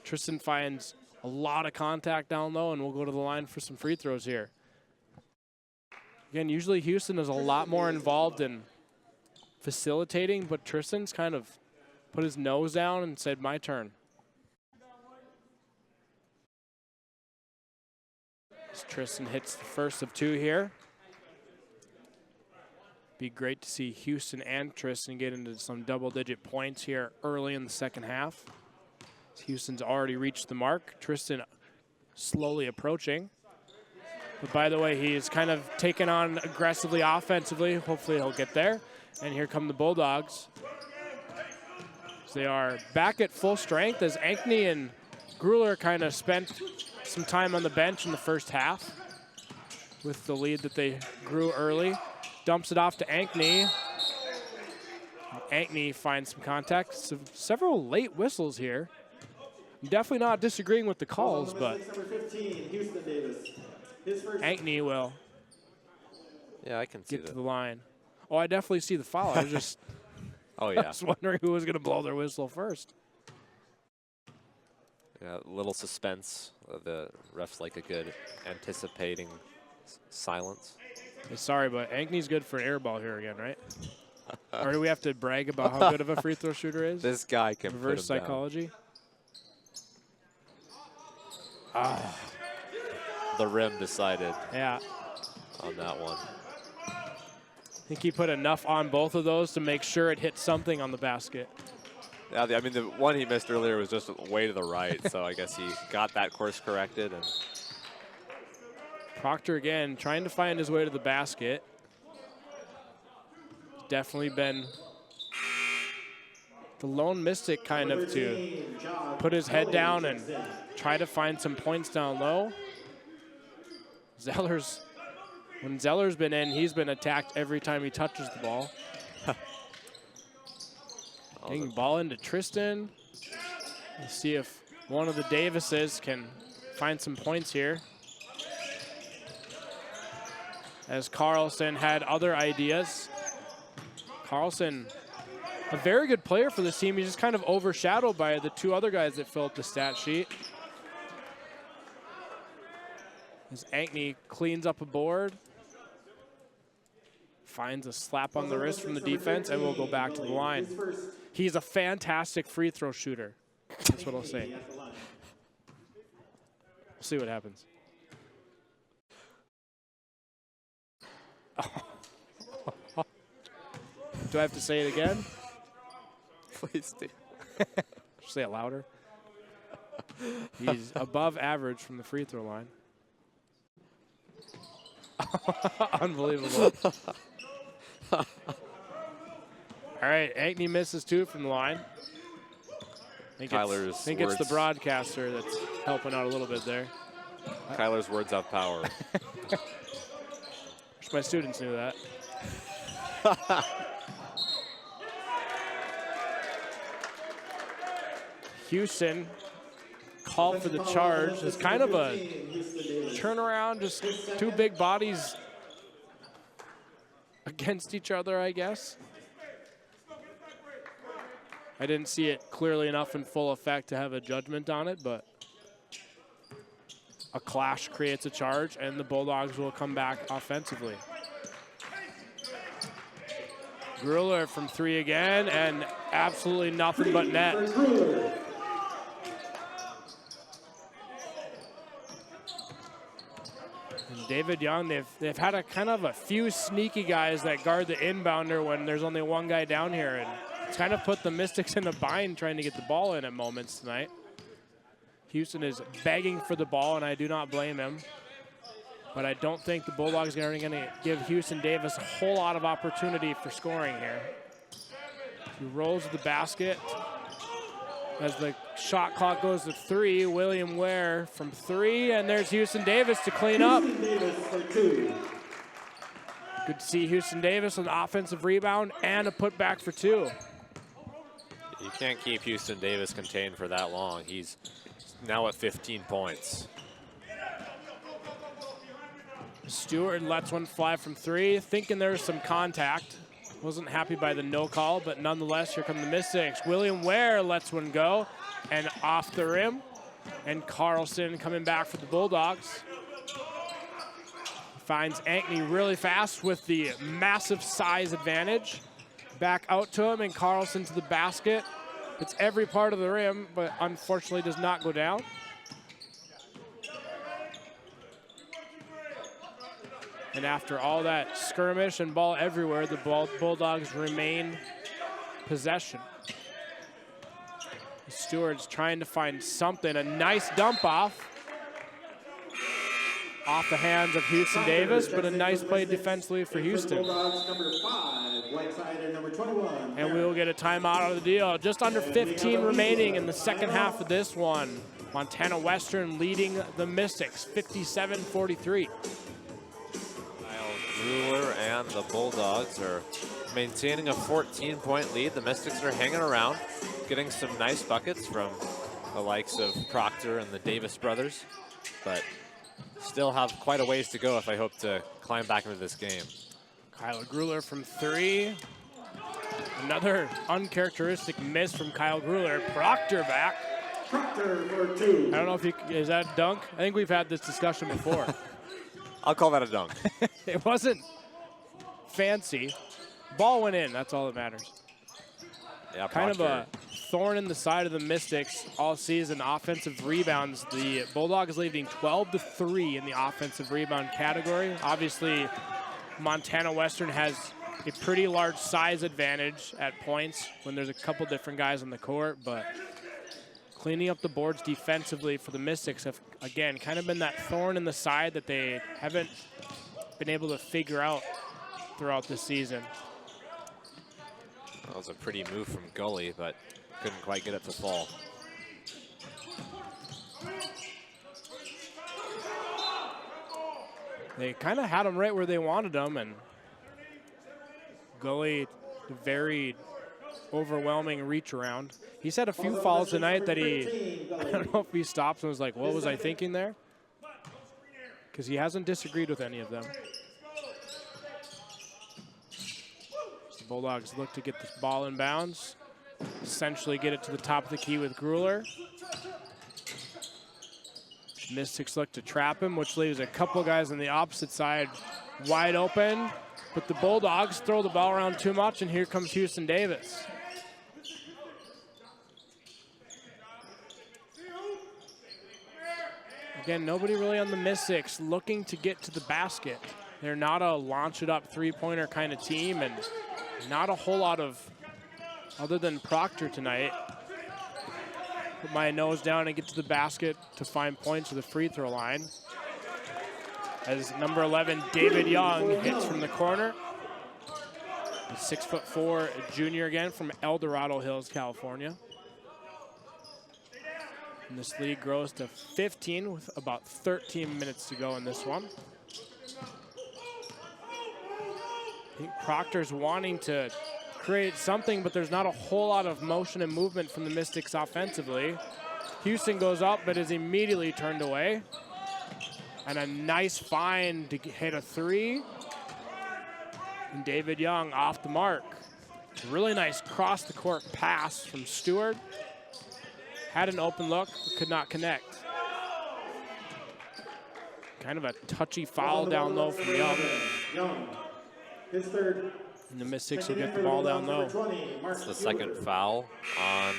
Tristan finds a lot of contact down low, and we'll go to the line for some free throws here. Again, usually Houston is a lot more involved in facilitating, but Tristan's kind of put his nose down and said, my turn. As Tristan hits the first of 2 here. Be great to see Houston and Tristan get into some double-digit points here early in the second half. Houston's already reached the mark. Tristan slowly approaching. But by the way, he's kind of taken on aggressively offensively. Hopefully he'll get there. And here come the Bulldogs. So they are back at full strength as Ankney and Grueller kind of spent some time on the bench in the first half with the lead that they grew early. Dumps it off to Ankney. Ankney finds some contact. So several late whistles here. I'm definitely not disagreeing with the calls, but Ankney will I can see get to the line. Oh, I definitely see the foul. I was just I was wondering who was going to blow their whistle first. Yeah, a little suspense. The refs like a good anticipating silence. Hey, sorry, but Ankney's good for an air ball here again, right? Or do we have to brag about how good of a free throw shooter is? This guy can Reverse put him down. psychology. The rim decided Yeah. on that one. I think he put enough on both of those to make sure it hit something on the basket. Yeah, I mean, the one he missed earlier was just way to the right, so I guess he got that course corrected. And Proctor again trying to find his way to the basket. Definitely been the lone Mystic kind of to put his head down and try to find some points down low. When Zeller's been in, he's been attacked every time he touches the ball. Getting the ball into Tristan. Let's see if one of the Davises can find some points here. As Carlson had other ideas. Carlson, a very good player for this team. He's just kind of overshadowed by the two other guys that fill up the stat sheet. As Ankney cleans up a board. Finds a slap on the wrist from the defense, and we'll go back to the line. He's a fantastic free throw shooter. That's what I'll say. We'll see what happens. Do I have to say it again? please do. Say it louder. He's above average from the free throw line. Unbelievable. All right, Ankney misses two from the line. I think it's the broadcaster that's helping out a little bit there. Kyler's words have power. Wish my students knew that. Houston called for the charge. It's kind of a turnaround, just two big bodies against each other, I guess. I didn't see it clearly enough in full effect to have a judgment on it, but a clash creates a charge, and the Bulldogs will come back offensively. Gruller from three again, and absolutely nothing but net. And David Young, they've had a kind of a few sneaky guys that guard the inbounder when there's only one guy down here, and it's kind of put the Mystics in a bind trying to get the ball in at moments tonight. Houston is begging for the ball, and I do not blame him. But I don't think the Bulldogs are going to give Houston Davis a whole lot of opportunity for scoring here. He rolls the basket. As the shot clock goes to three, William Ware from three, and there's Houston Davis to clean up. Good to see Houston Davis with an offensive rebound and a putback for two. You can't keep Houston Davis contained for that long. He's now at 15 points. Stewart lets one fly from three, thinking there's some contact. Wasn't happy by the no call, but nonetheless, here come the Mystics. William Ware lets one go, and off the rim. And Carlson coming back for the Bulldogs. Finds Ankney really fast with the massive size advantage. Back out to him, and Carlson to the basket. It's every part of the rim, but unfortunately does not go down. And after all that skirmish and ball everywhere, the Bulldogs remain possession. Stewart's trying to find something. A nice dump off the hands of Houston Davis, but a nice play defensively for Houston. And we will get a timeout out of the deal. Just under 15 remaining in the second half of this one. Montana Western leading the Mystics, 57-43. Gruller and the Bulldogs are maintaining a 14-point lead. The Mystics are hanging around, getting some nice buckets from the likes of Proctor and the Davis brothers, but still have quite a ways to go if I hope to climb back into this game. Kyle Gruller from three. Another uncharacteristic miss from Kyle Gruller. Proctor back. Proctor for two. I don't know if is that a dunk? I think we've had this discussion before. I'll call that a dunk. It wasn't fancy. Ball went in. That's all that matters. Yeah, Kind of Proctor. a thorn in the side of the Mystics all season. Offensive rebounds. The Bulldogs leading 12-3 in the offensive rebound category. Obviously, Montana Western has a pretty large size advantage at points when there's a couple different guys on the court, but cleaning up the boards defensively for the Mystics have, again, kind of been that thorn in the side that they haven't been able to figure out throughout the season. That was a pretty move from Gully, but couldn't quite get it to fall. They kind of had them right where they wanted them, and Gully, very overwhelming reach around. He's had a few fouls tonight that I don't know if he stops and was like, what was I thinking there? Because he hasn't disagreed with any of them. The Bulldogs look to get this ball in bounds, essentially get it to the top of the key with Grueller. Mystics look to trap him, which leaves a couple guys on the opposite side wide open. But the Bulldogs throw the ball around too much, and here comes Houston Davis. Again, nobody really on the Mystics looking to get to the basket. They're not a launch-it-up three-pointer kind of team, and not a whole lot of, other than Proctor tonight, put my nose down and get to the basket to find points to the free throw line. As number 11, David Young, hits from the corner. A 6'4" junior again from El Dorado Hills, California. And this lead grows to 15 with about 13 minutes to go in this one. I think Proctor's wanting to create something, but there's not a whole lot of motion and movement from the Mystics offensively. Houston goes up, but is immediately turned away. And a nice find to hit a three. And David Young off the mark. Really nice cross the court pass from Stewart. Had an open look, but could not connect. Kind of a touchy foul down low from Young. Young, his third. And the Mystics will get the ball down low. It's the second foul on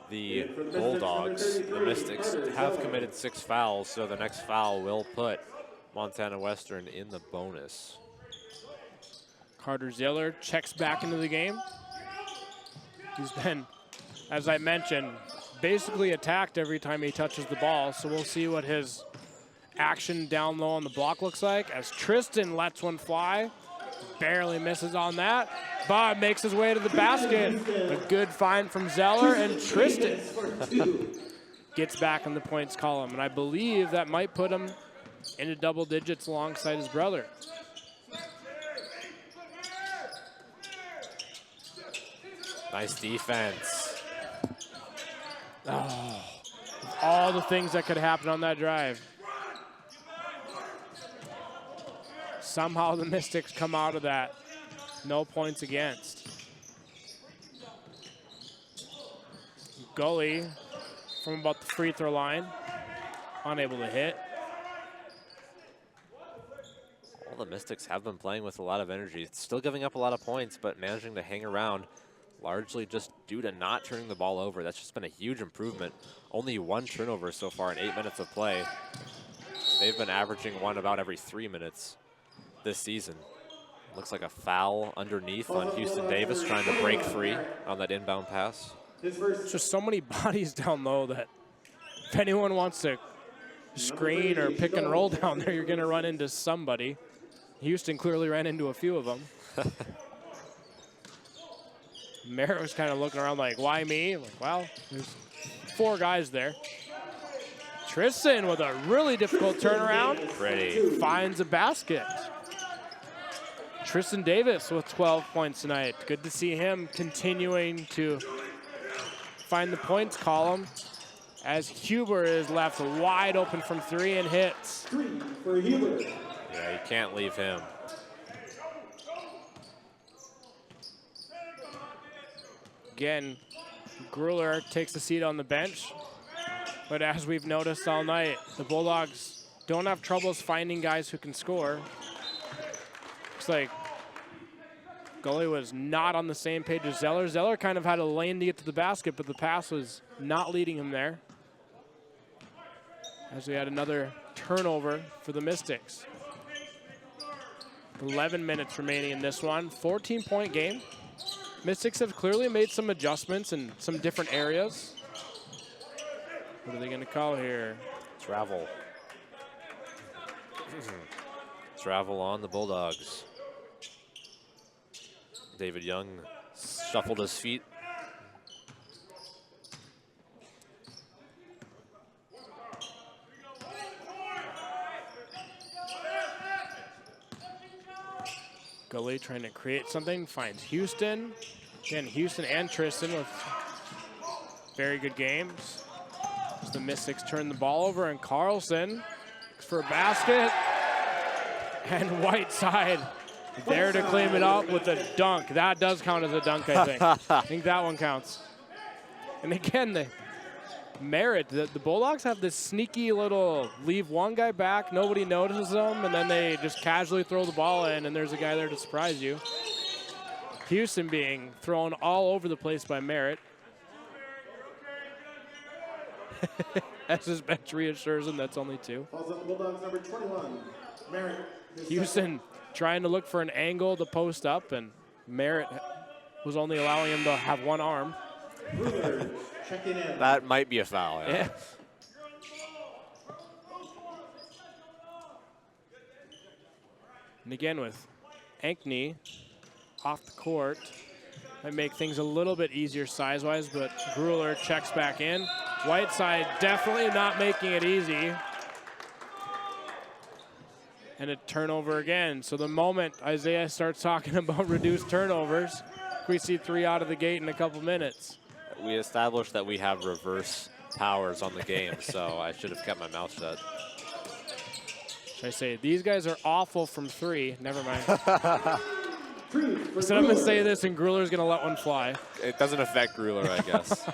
the Bulldogs. The Mystics have committed 6 fouls, so the next foul will put Montana Western in the bonus. Carter Ziller checks back into the game. He's been, as I mentioned, basically attacked every time he touches the ball, so we'll see what his action down low on the block looks like as Tristan lets one fly. Barely misses on that. Bob makes his way to the basket. A good find from Zeller, and Tristan gets back in the points column. And I believe that might put him into double digits alongside his brother. Nice defense. Oh, all the things that could happen on that drive. Somehow the Mystics come out of that. No points against. Gully from about the free throw line. Unable to hit. All the Mystics have been playing with a lot of energy. Still giving up a lot of points, but managing to hang around largely just due to not turning the ball over. That's just been a huge improvement. Only 1 turnover so far in 8 minutes of play. They've been averaging 1 about every 3 minutes this season. Looks like a foul underneath on Houston Davis trying to break free on that inbound pass. Just so many bodies down low that if anyone wants to screen or pick and roll down there, you're going to run into somebody. Houston clearly ran into a few of them. Merritt's kind of looking around like, why me? I'm like, well, there's 4 guys there. Tristan with a really difficult turnaround. Pretty. Finds a basket. Tristan Davis with 12 points tonight. Good to see him continuing to find the points column as Huber is left wide open from 3 and hits. For Huber. Yeah, you can't leave him. Again, Grueller takes a seat on the bench. But as we've noticed all night, the Bulldogs don't have troubles finding guys who can score. Looks like Gully was not on the same page as Zeller. Zeller kind of had a lane to get to the basket, but the pass was not leading him there. As we had another turnover for the Mystics. 11 minutes remaining in this one. 14-point game. Mystics have clearly made some adjustments in some different areas. What are they going to call here? Travel. Travel on the Bulldogs. David Young shuffled his feet. Gully trying to create something, finds Houston. Again, Houston and Tristan with very good games. As the Mystics turn the ball over, and Carlson looks for a basket. And Whiteside there to claim it up with a dunk. That does count as a dunk, I think. I think that one counts. And again, the Merritt, the Bulldogs have this sneaky little leave one guy back, nobody notices them, and then they just casually throw the ball in, and there's a guy there to surprise you. Houston being thrown all over the place by Merritt. As his bench reassures him, that's only 2. Falls up the Bulldogs, number 21, Merritt. Houston trying to look for an angle to post up, and Merritt was only allowing him to have one arm. Checking in. That might be a foul. Yeah. And again with Ankney off the court, might make things a little bit easier size-wise, but Grueller checks back in. Whiteside definitely not making it easy. And a turnover again. So the moment Isaiah starts talking about reduced turnovers, we see 3 out of the gate in a couple minutes. We established that we have reverse powers on the game, so I should have kept my mouth shut. Should I say, these guys are awful from 3. Never mind. So I'm going to say this, and Grueller's going to let one fly. It doesn't affect Grueller, I guess.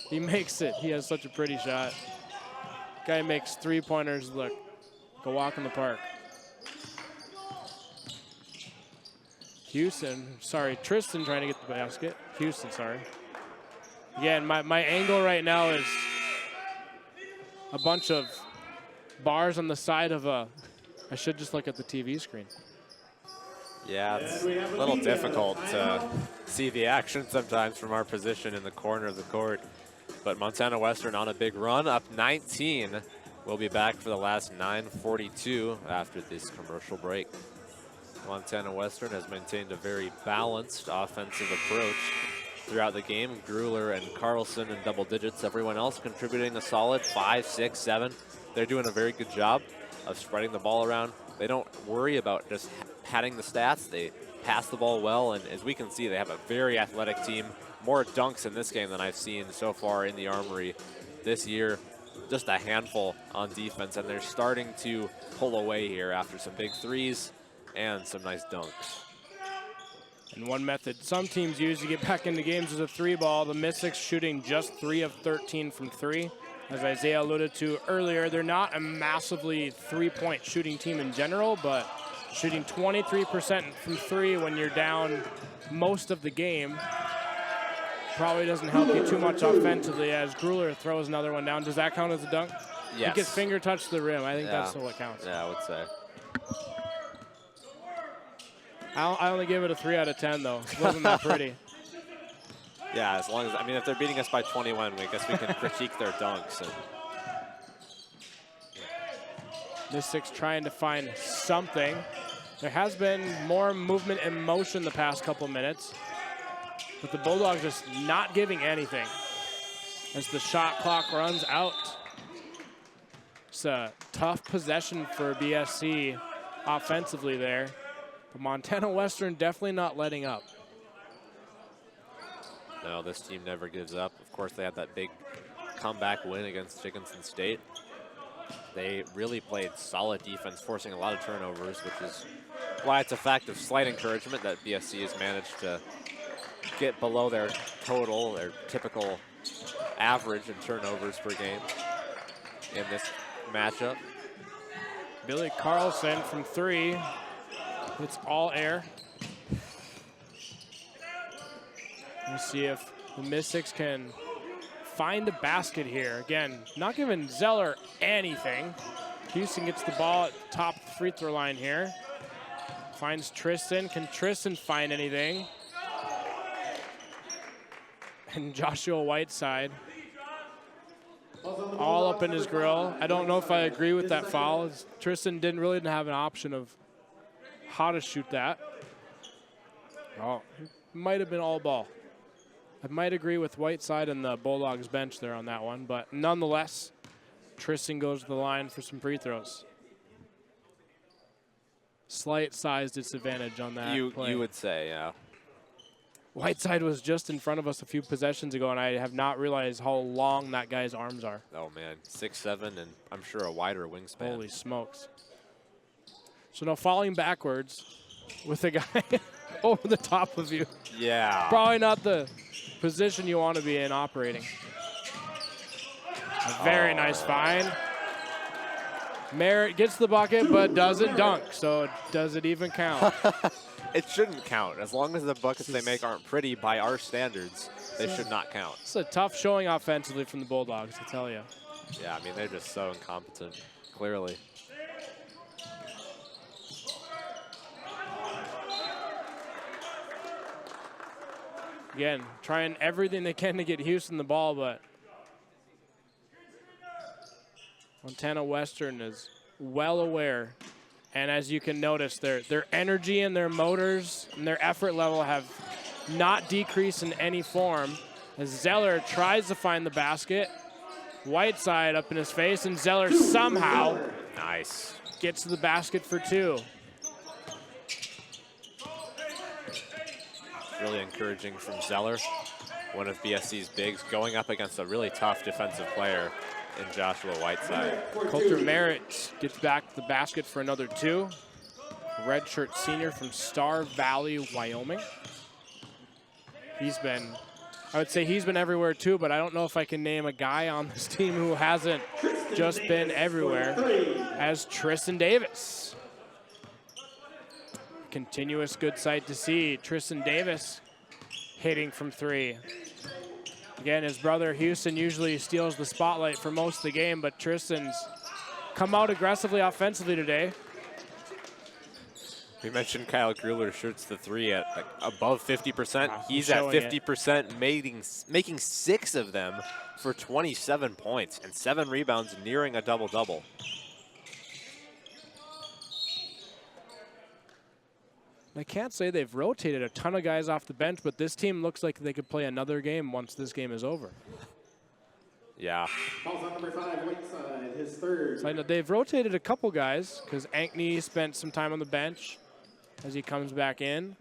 He makes it. He has such a pretty shot. Guy makes 3-pointers. Look, go walk in the park. Tristan trying to get the basket. Houston, sorry. Again, my angle right now is a bunch of bars on the side of a, I should just look at the TV screen. Yeah, it's a little difficult to see the action sometimes from our position in the corner of the court. But Montana Western on a big run, up 19. We'll be back for the last 9:42 after this commercial break. Montana Western has maintained a very balanced offensive approach throughout the game. Grueller and Carlson in double digits. Everyone else contributing a solid 5, 6, 7. They're doing a very good job of spreading the ball around. They don't worry about just padding the stats. They pass the ball well, and as we can see, they have a very athletic team. More dunks in this game than I've seen so far in the Armory this year. Just a handful on defense, and they're starting to pull away here after some big threes and some nice dunks. And one method some teams use to get back into games is a 3-ball. The Mystics shooting just 3 of 13 from 3. As Isaiah alluded to earlier, they're not a massively 3-point shooting team in general, but shooting 23% from 3 when you're down most of the game probably doesn't help you too much offensively, as Grueller throws another one down. Does that count as a dunk? Yes. I think his finger touched the rim. I think that's what counts. Yeah, I would say. I only give it a 3 out of 10, though. It wasn't that pretty. Yeah, as long as, I mean, if they're beating us by 21, I guess we can critique their dunks. And Mystics trying to find something. There has been more movement and motion the past couple minutes, but the Bulldogs just not giving anything as the shot clock runs out. It's a tough possession for BSC offensively there, but Montana Western definitely not letting up. no, this team never gives up. Of course, they had that big comeback win against Dickinson State. They really played solid defense, forcing a lot of turnovers, which is why it's a fact of slight encouragement that BSC has managed to get below their total, their typical average in turnovers per game in this matchup. Billy Carlson from 3. It's all air. We'll see if the Mystics can find a basket here. Again, not giving Zeller anything. Houston gets the ball at the top of the free throw line here. Finds Tristan. Can Tristan find anything? And Joshua Whiteside all up in his grill. I don't know if I agree with that foul. Tristan didn't really have an option of how to shoot that. Oh, it might have been all ball. I might agree with Whiteside and the Bulldogs bench there on that one, but nonetheless, Tristan goes to the line for some free throws. Slight size disadvantage on that play. You would say, yeah. Whiteside was just in front of us a few possessions ago, and I have not realized how long that guy's arms are. Oh, man. 6'7", and I'm sure a wider wingspan. Holy smokes. So now falling backwards with a guy over the top of you. Yeah. Probably not the position you want to be in operating. A very nice find. Merritt gets the bucket, but doesn't dunk. So does it even count? It shouldn't count. As long as the buckets they make aren't pretty by our standards, they should not count. It's a tough showing offensively from the Bulldogs, I tell you. Yeah, I mean, they're just so incompetent, clearly. Again, trying everything they can to get Houston the ball, but Montana Western is well aware. And as you can notice, their energy and their motors and their effort level have not decreased in any form. As Zeller tries to find the basket, Whiteside up in his face, and Zeller somehow Nice. gets to the basket for two. Really encouraging from Zeller, one of BSC's bigs, going up against a really tough defensive player in Joshua Whiteside. Coulter Merritt gets back to the basket for another two. Redshirt senior from Star Valley, Wyoming. I would say he's been everywhere too, but I don't know if I can name a guy on this team who hasn't just been everywhere as Tristan Davis. Continuous good sight to see. Tristan Davis hitting from three. Again, his brother Houston usually steals the spotlight for most of the game, but Tristan's come out aggressively offensively today. We mentioned Kyle Grueller shoots the three at like above 50%. Wow, he's at showing 50%, making 6 of them for 27 points and 7 rebounds, nearing a double-double. I can't say they've rotated a ton of guys off the bench, but this team looks like they could play another game once this game is over. Yeah. Calls on number 5, Whiteside, his third. So I know they've rotated a couple guys because Ankney spent some time on the bench as he comes back in.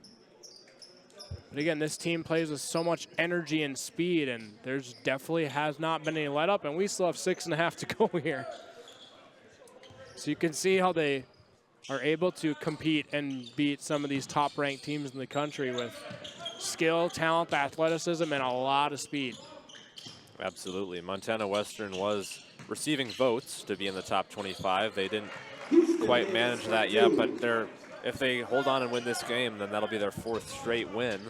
But again, this team plays with so much energy and speed, and there's definitely has not been any let up, and we still have 6.5 to go here. So you can see how they are able to compete and beat some of these top-ranked teams in the country with skill, talent, athleticism, and a lot of speed. Absolutely. Montana Western was receiving votes to be in the top 25. They didn't quite manage that yet, but if they hold on and win this game, then that'll be their 4th straight win.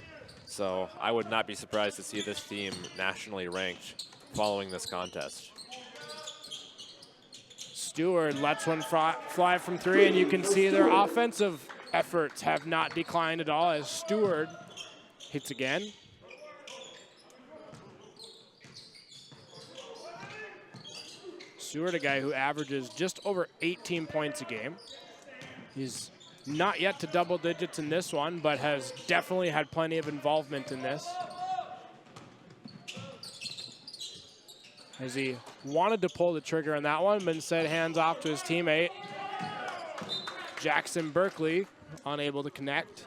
So I would not be surprised to see this team nationally ranked following this contest. Stewart lets one fly from three, and you can see their offensive efforts have not declined at all as Stewart hits again. Stewart, a guy who averages just over 18 points a game. He's not yet to double digits in this one, but has definitely had plenty of involvement in this. As he wanted to pull the trigger on that one, but instead hands off to his teammate. Jackson Berkeley unable to connect.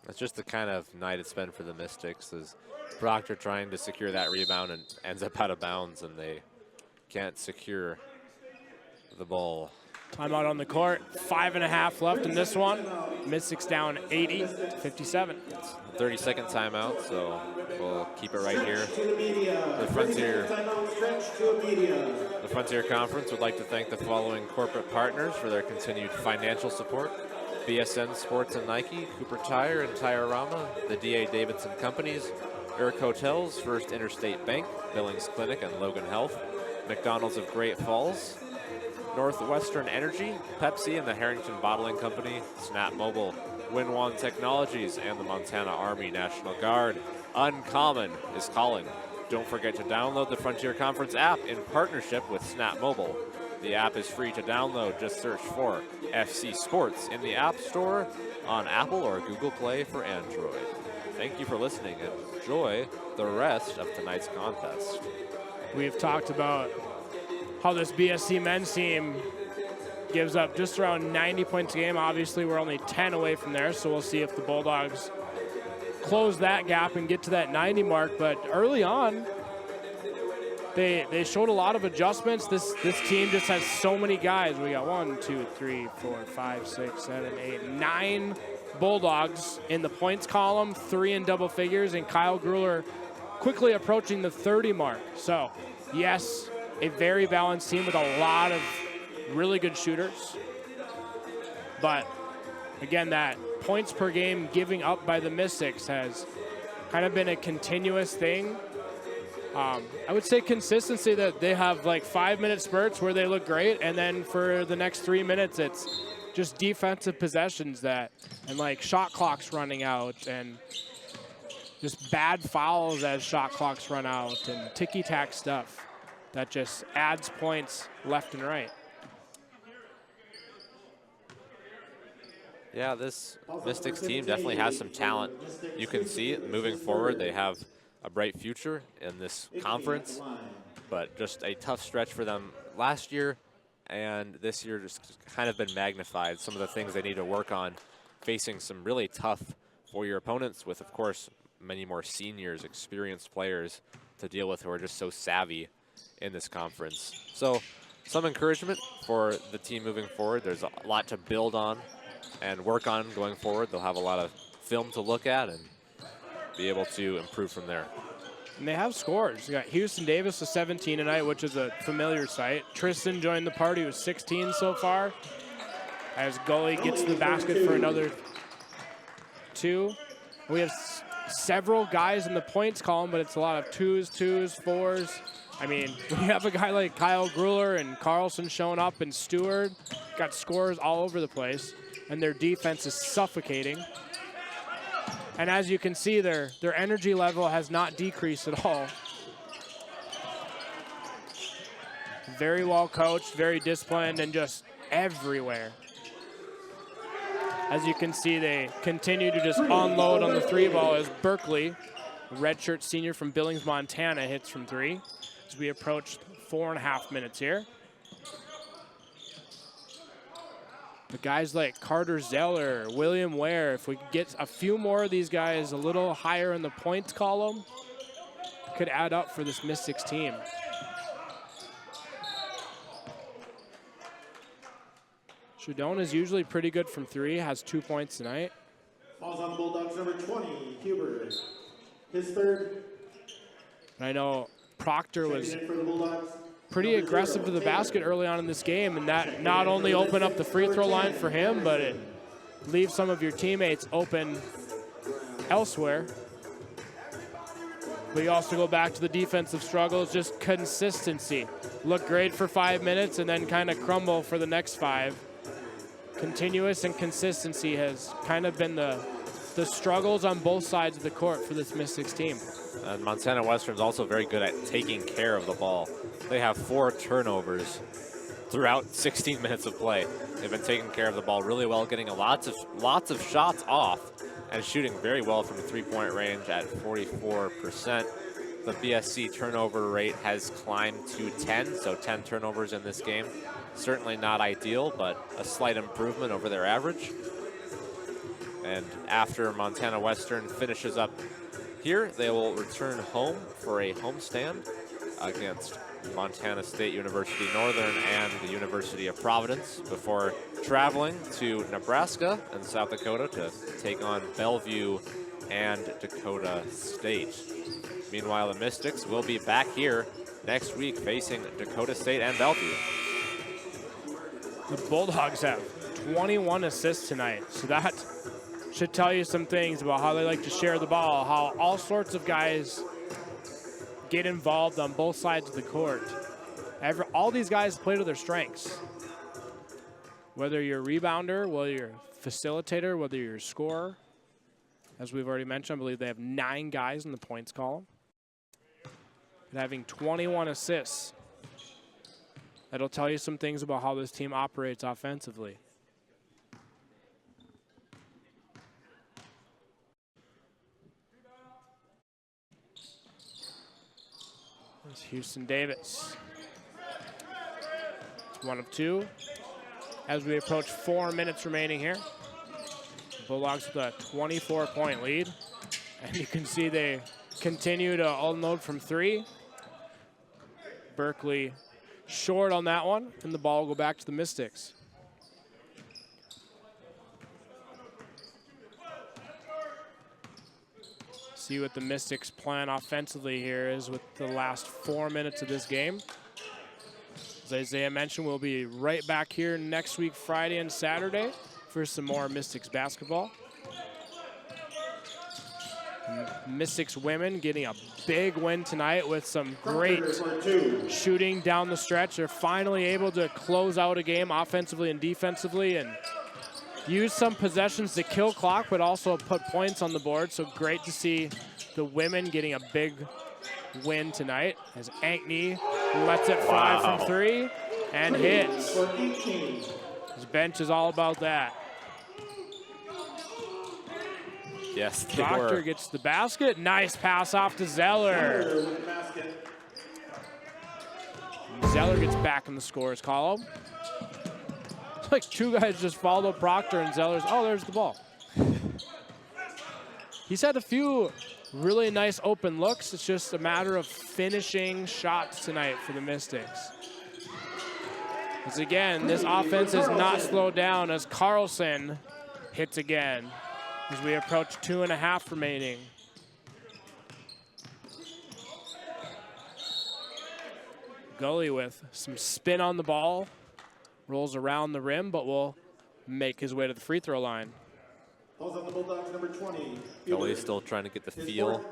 That's just the kind of night it's been for the Mystics, is Proctor trying to secure that rebound and ends up out of bounds, and they can't secure the ball. Timeout on the court. 5.5 left in this one. Mystics down 80-57. 30-second timeout, so we'll keep it right here. The Frontier Conference would like to thank the following corporate partners for their continued financial support: BSN Sports and Nike, Cooper Tire and Tire-Rama, the D.A. Davidson Companies, Urk Hotels, First Interstate Bank, Billings Clinic and Logan Health, McDonald's of Great Falls, Northwestern Energy, Pepsi and the Harrington Bottling Company, Snap Mobile, Winwan Technologies, and the Montana Army National Guard. Uncommon is calling. Don't forget to download the Frontier Conference app in partnership with Snap Mobile. The app is free to download. Just search for FC Sports in the App Store on Apple or Google Play for Android. Thank you for listening and enjoy the rest of tonight's contest. We've talked about how this BSC men's team gives up just around 90 points a game. Obviously, we're only 10 away from there, so we'll see if the Bulldogs close that gap and get to that 90 mark. But early on, they showed a lot of adjustments. This team just has so many guys. We got 1, 2, 3, 4, 5, 6, 7, 8, 9 Bulldogs in the points column, 3 in double figures, and Kyle Grueller quickly approaching the 30 mark. So, yes, a very balanced team with a lot of really good shooters. But, again, that points per game giving up by the Mystics has kind of been a continuous thing. I would say consistency, that they have like 5-minute spurts where they look great, and then for the next 3 minutes, it's just defensive possessions and like shot clocks running out, and just bad fouls as shot clocks run out, and ticky-tack stuff that just adds points left and right. Yeah, this Mystics team definitely has some talent. You can see it moving forward. They have a bright future in this conference, but just a tough stretch for them last year, and this year just kind of been magnified. Some of the things they need to work on, facing some really tough four-year opponents with, of course, many more seniors, experienced players to deal with who are just so savvy in this conference. So some encouragement for the team moving forward. There's a lot to build on and work on going forward. They'll have a lot of film to look at and be able to improve from there. And they have scores. You got Houston Davis with 17 tonight, which is a familiar sight. Tristan joined the party with 16 so far, as Gully gets the basket for another 2. We have several guys in the points column, but it's a lot of 2s, 4s. I mean, we have a guy like Kyle Grueller and Carlson showing up, and Stewart got scores all over the place, and their defense is suffocating. And as you can see, their energy level has not decreased at all. Very well coached, very disciplined, and just everywhere. As you can see, they continue to just unload on the 3 ball as Berkeley, redshirt senior from Billings, Montana, hits from 3. As we approach 4.5 minutes here. The guys like Carter Zeller, William Ware, if we could get a few more of these guys a little higher in the points column, could add up for this Mystics team. Chardon is usually pretty good from 3, has 2 points tonight. Falls on the Bulldogs, number 20, Huber. His third. And I know Proctor was For the Bulldogs. pretty aggressive to the basket early on in this game, and that not only opened up the free throw line for him, but it leaves some of your teammates open elsewhere. But you also go back to the defensive struggles, just consistency. Look great for 5 minutes and then kind of crumble for the next 5. Continuous and consistency has kind of been the struggles on both sides of the court for this Mystics team. And Montana Western's also very good at taking care of the ball. They have 4 turnovers throughout 16 minutes of play. They've been taking care of the ball really well, getting lots of shots off, and shooting very well from the 3-point range at 44%. The BSC turnover rate has climbed to 10, so 10 turnovers in this game. Certainly not ideal, but a slight improvement over their average. And after Montana Western finishes up here, they will return home for a homestand against Montana State University Northern and the University of Providence before traveling to Nebraska and South Dakota to take on Bellevue and Dakota State. Meanwhile, the Mystics will be back here next week facing Dakota State and Bellevue. The Bulldogs have 21 assists tonight. So that should tell you some things about how they like to share the ball, how all sorts of guys get involved on both sides of the court. All these guys play to their strengths. Whether you're a rebounder, whether you're a facilitator, whether you're a scorer. As we've already mentioned, I believe they have 9 guys in the points column. And having 21 assists, that'll tell you some things about how this team operates offensively. There's Houston Davis. It's 1 of 2. As we approach 4 minutes remaining here. Bulldogs with a 24-point lead. And you can see they continue to unload from 3. Berkeley short on that one, and the ball will go back to the Mystics. See what the Mystics' plan offensively here is with the last 4 minutes of this game. As Isaiah mentioned, we'll be right back here next week, Friday and Saturday, for some more Mystics basketball. Mystics women getting a big win tonight with some great shooting down the stretch. They're finally able to close out a game offensively and defensively and use some possessions to kill clock, but also put points on the board. So great to see the women getting a big win tonight as Ankney lets it fly from 3 and hits. His bench is all about that. Yes, they Proctor were. gets the basket. Nice pass off to Zeller. Zeller gets back in the scores column. It's like 2 guys just followed Proctor and Zeller's. Oh, there's the ball. He's had a few really nice open looks. It's just a matter of finishing shots tonight for the Mystics. As again, this offense is not slowed down as Carlson hits again as we approach 2.5 remaining. Gully with some spin on the ball, rolls around the rim, but will make his way to the free throw line. Gully's still trying to get the feel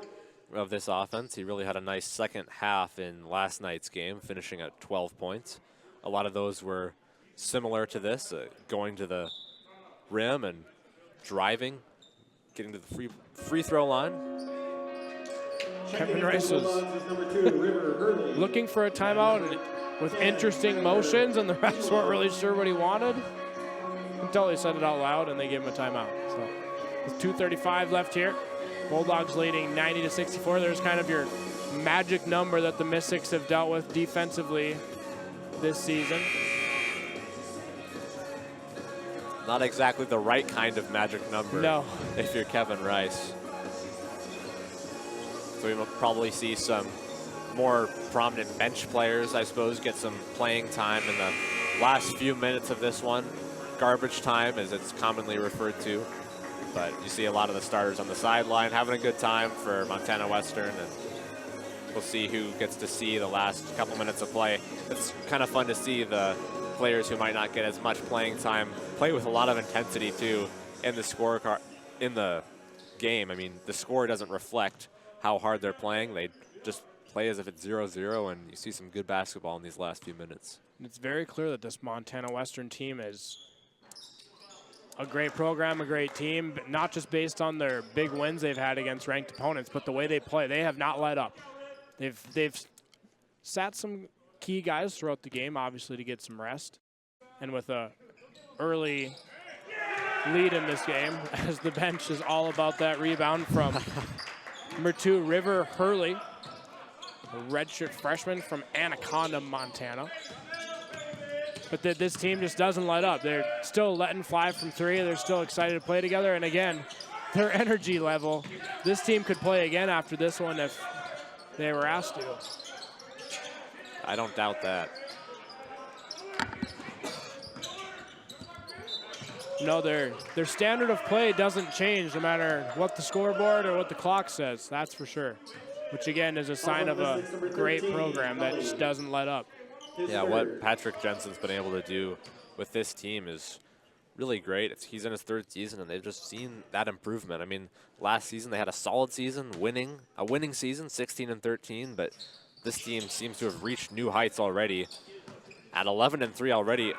of this offense. He really had a nice second half in last night's game, finishing at 12 points. A lot of those were similar to this, going to the rim and driving, getting to the free throw line. Kevin Rice was looking for a timeout and with interesting motions, and the refs weren't really sure what he wanted until he said it out loud, and they gave him a timeout. So with 2:35 left here, Bulldogs leading 90-64. There's kind of your magic number that the Mystics have dealt with defensively this season. Not exactly the right kind of magic number. No. If you're Kevin Rice. So we will probably see some more prominent bench players, I suppose, get some playing time in the last few minutes of this one. Garbage time, as it's commonly referred to. But you see a lot of the starters on the sideline having a good time for Montana Western, and we'll see who gets to see the last couple minutes of play. It's kind of fun to see the players who might not get as much playing time play with a lot of intensity too in the game. I mean, the score doesn't reflect how hard they're playing. They just play as if it's 0-0, and you see some good basketball in these last few minutes. It's very clear that this Montana Western team is a great program, a great team, but not just based on their big wins they've had against ranked opponents, but the way they play. They have not let up. They've sat some key guys throughout the game, obviously, to get some rest. And with a early lead in this game, as the bench is all about that rebound from number 2, River Hurley, a redshirt freshman from Anaconda, Montana. But this team just doesn't let up. They're still letting fly from 3. They're still excited to play together. And again, their energy level, this team could play again after this one if they were asked to. I don't doubt that. No, their standard of play doesn't change no matter what the scoreboard or what the clock says, that's for sure. Which again is a sign of a great program that just doesn't let up. Yeah, what Patrick Jensen's been able to do with this team is really great. He's in his 3rd season, and they've just seen that improvement. I mean, last season they had a solid season, a winning season, 16-13, but this team seems to have reached new heights already. At 11-3 already,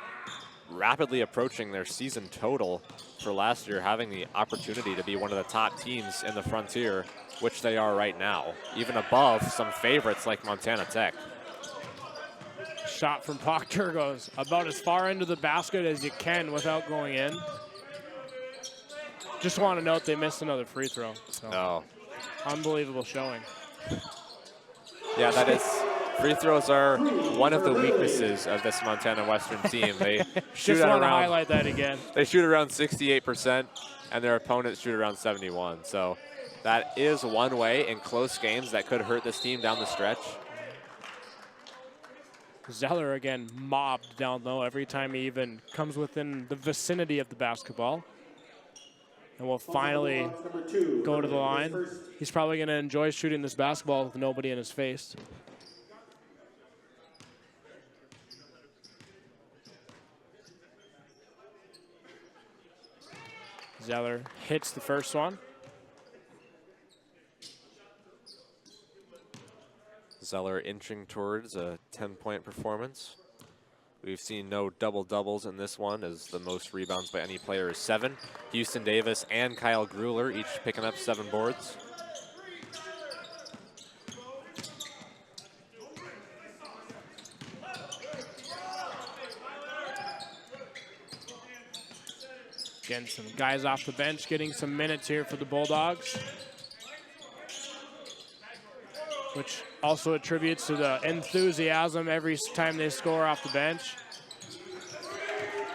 rapidly approaching their season total for last year, having the opportunity to be one of the top teams in the Frontier, which they are right now, even above some favorites like Montana Tech. Shot from Proctor goes about as far into the basket as you can without going in. Just want to note they missed another free throw. So Oh. unbelievable showing. Yeah, that is. Free throws are one of the weaknesses of this Montana Western team. They shoot Just at want to around, highlight that again. they shoot around 68%, and their opponents shoot around 71. So that is one way in close games that could hurt this team down the stretch. Zeller again mobbed down low every time he even comes within the vicinity of the basketball. And will finally go to the line. He's probably going to enjoy shooting this basketball with nobody in his face. Zeller hits the first one. Zeller inching towards a 10-point performance. We've seen no double-doubles in this one, as the most rebounds by any player is 7. Houston Davis and Kyle Grueller each picking up 7 boards. Again, some guys off the bench getting some minutes here for the Bulldogs, which also attributes to the enthusiasm every time they score off the bench.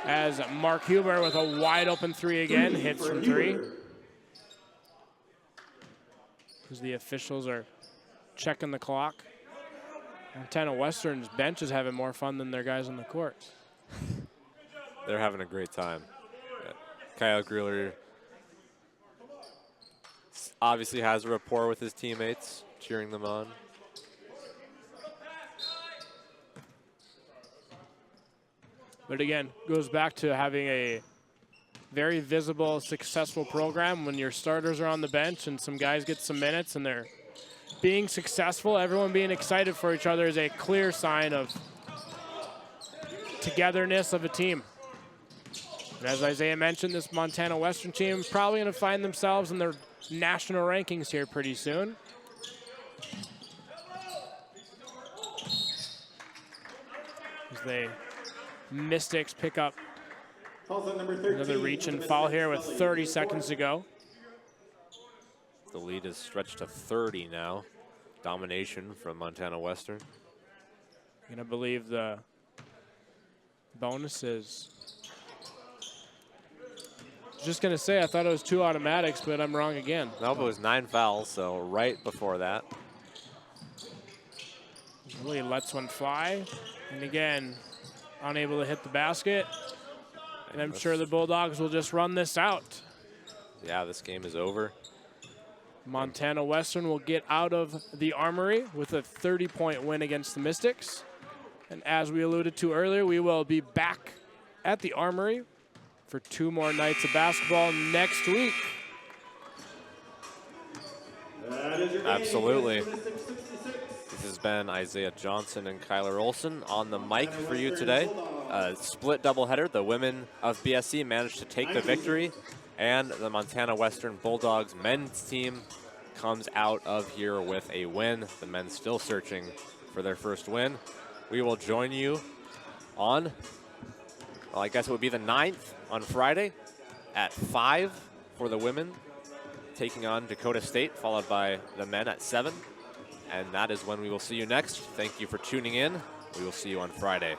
As Mark Huber with a wide open 3 again, hits from 3. As the officials are checking the clock. Montana Western's bench is having more fun than their guys on the court. They're having a great time. Kyle Grueller obviously has a rapport with his teammates, cheering them on. But again, goes back to having a very visible, successful program when your starters are on the bench and some guys get some minutes and they're being successful. Everyone being excited for each other is a clear sign of togetherness of a team. And as Isaiah mentioned, this Montana Western team is probably going to find themselves in their national rankings here pretty soon. As the Mystics pick up another reach and foul here with 30 seconds to go. The lead is stretched to 30 now. Domination from Montana Western. I'm going to believe the bonus is... Just going to say, I thought it was 2 automatics, but I'm wrong again. No, but it was 9 fouls, so right before that. Really lets one fly. And again, unable to hit the basket. And I'm sure the Bulldogs will just run this out. Yeah, this game is over. Montana Western will get out of the Armory with a 30-point win against the Mystics. And as we alluded to earlier, we will be back at the Armory for 2 more nights of basketball next week. Absolutely. This has been Isaiah Johnson and Kyler Olson on the mic for you today. A split doubleheader. The women of BSC managed to take the victory, and the Montana Western Bulldogs men's team comes out of here with a win. The men still searching for their first win. We will join you on, well, I guess it would be the 9th on Friday at 5 for the women, taking on Dakota State, followed by the men at 7. And that is when we will see you next. Thank you for tuning in. We will see you on Friday.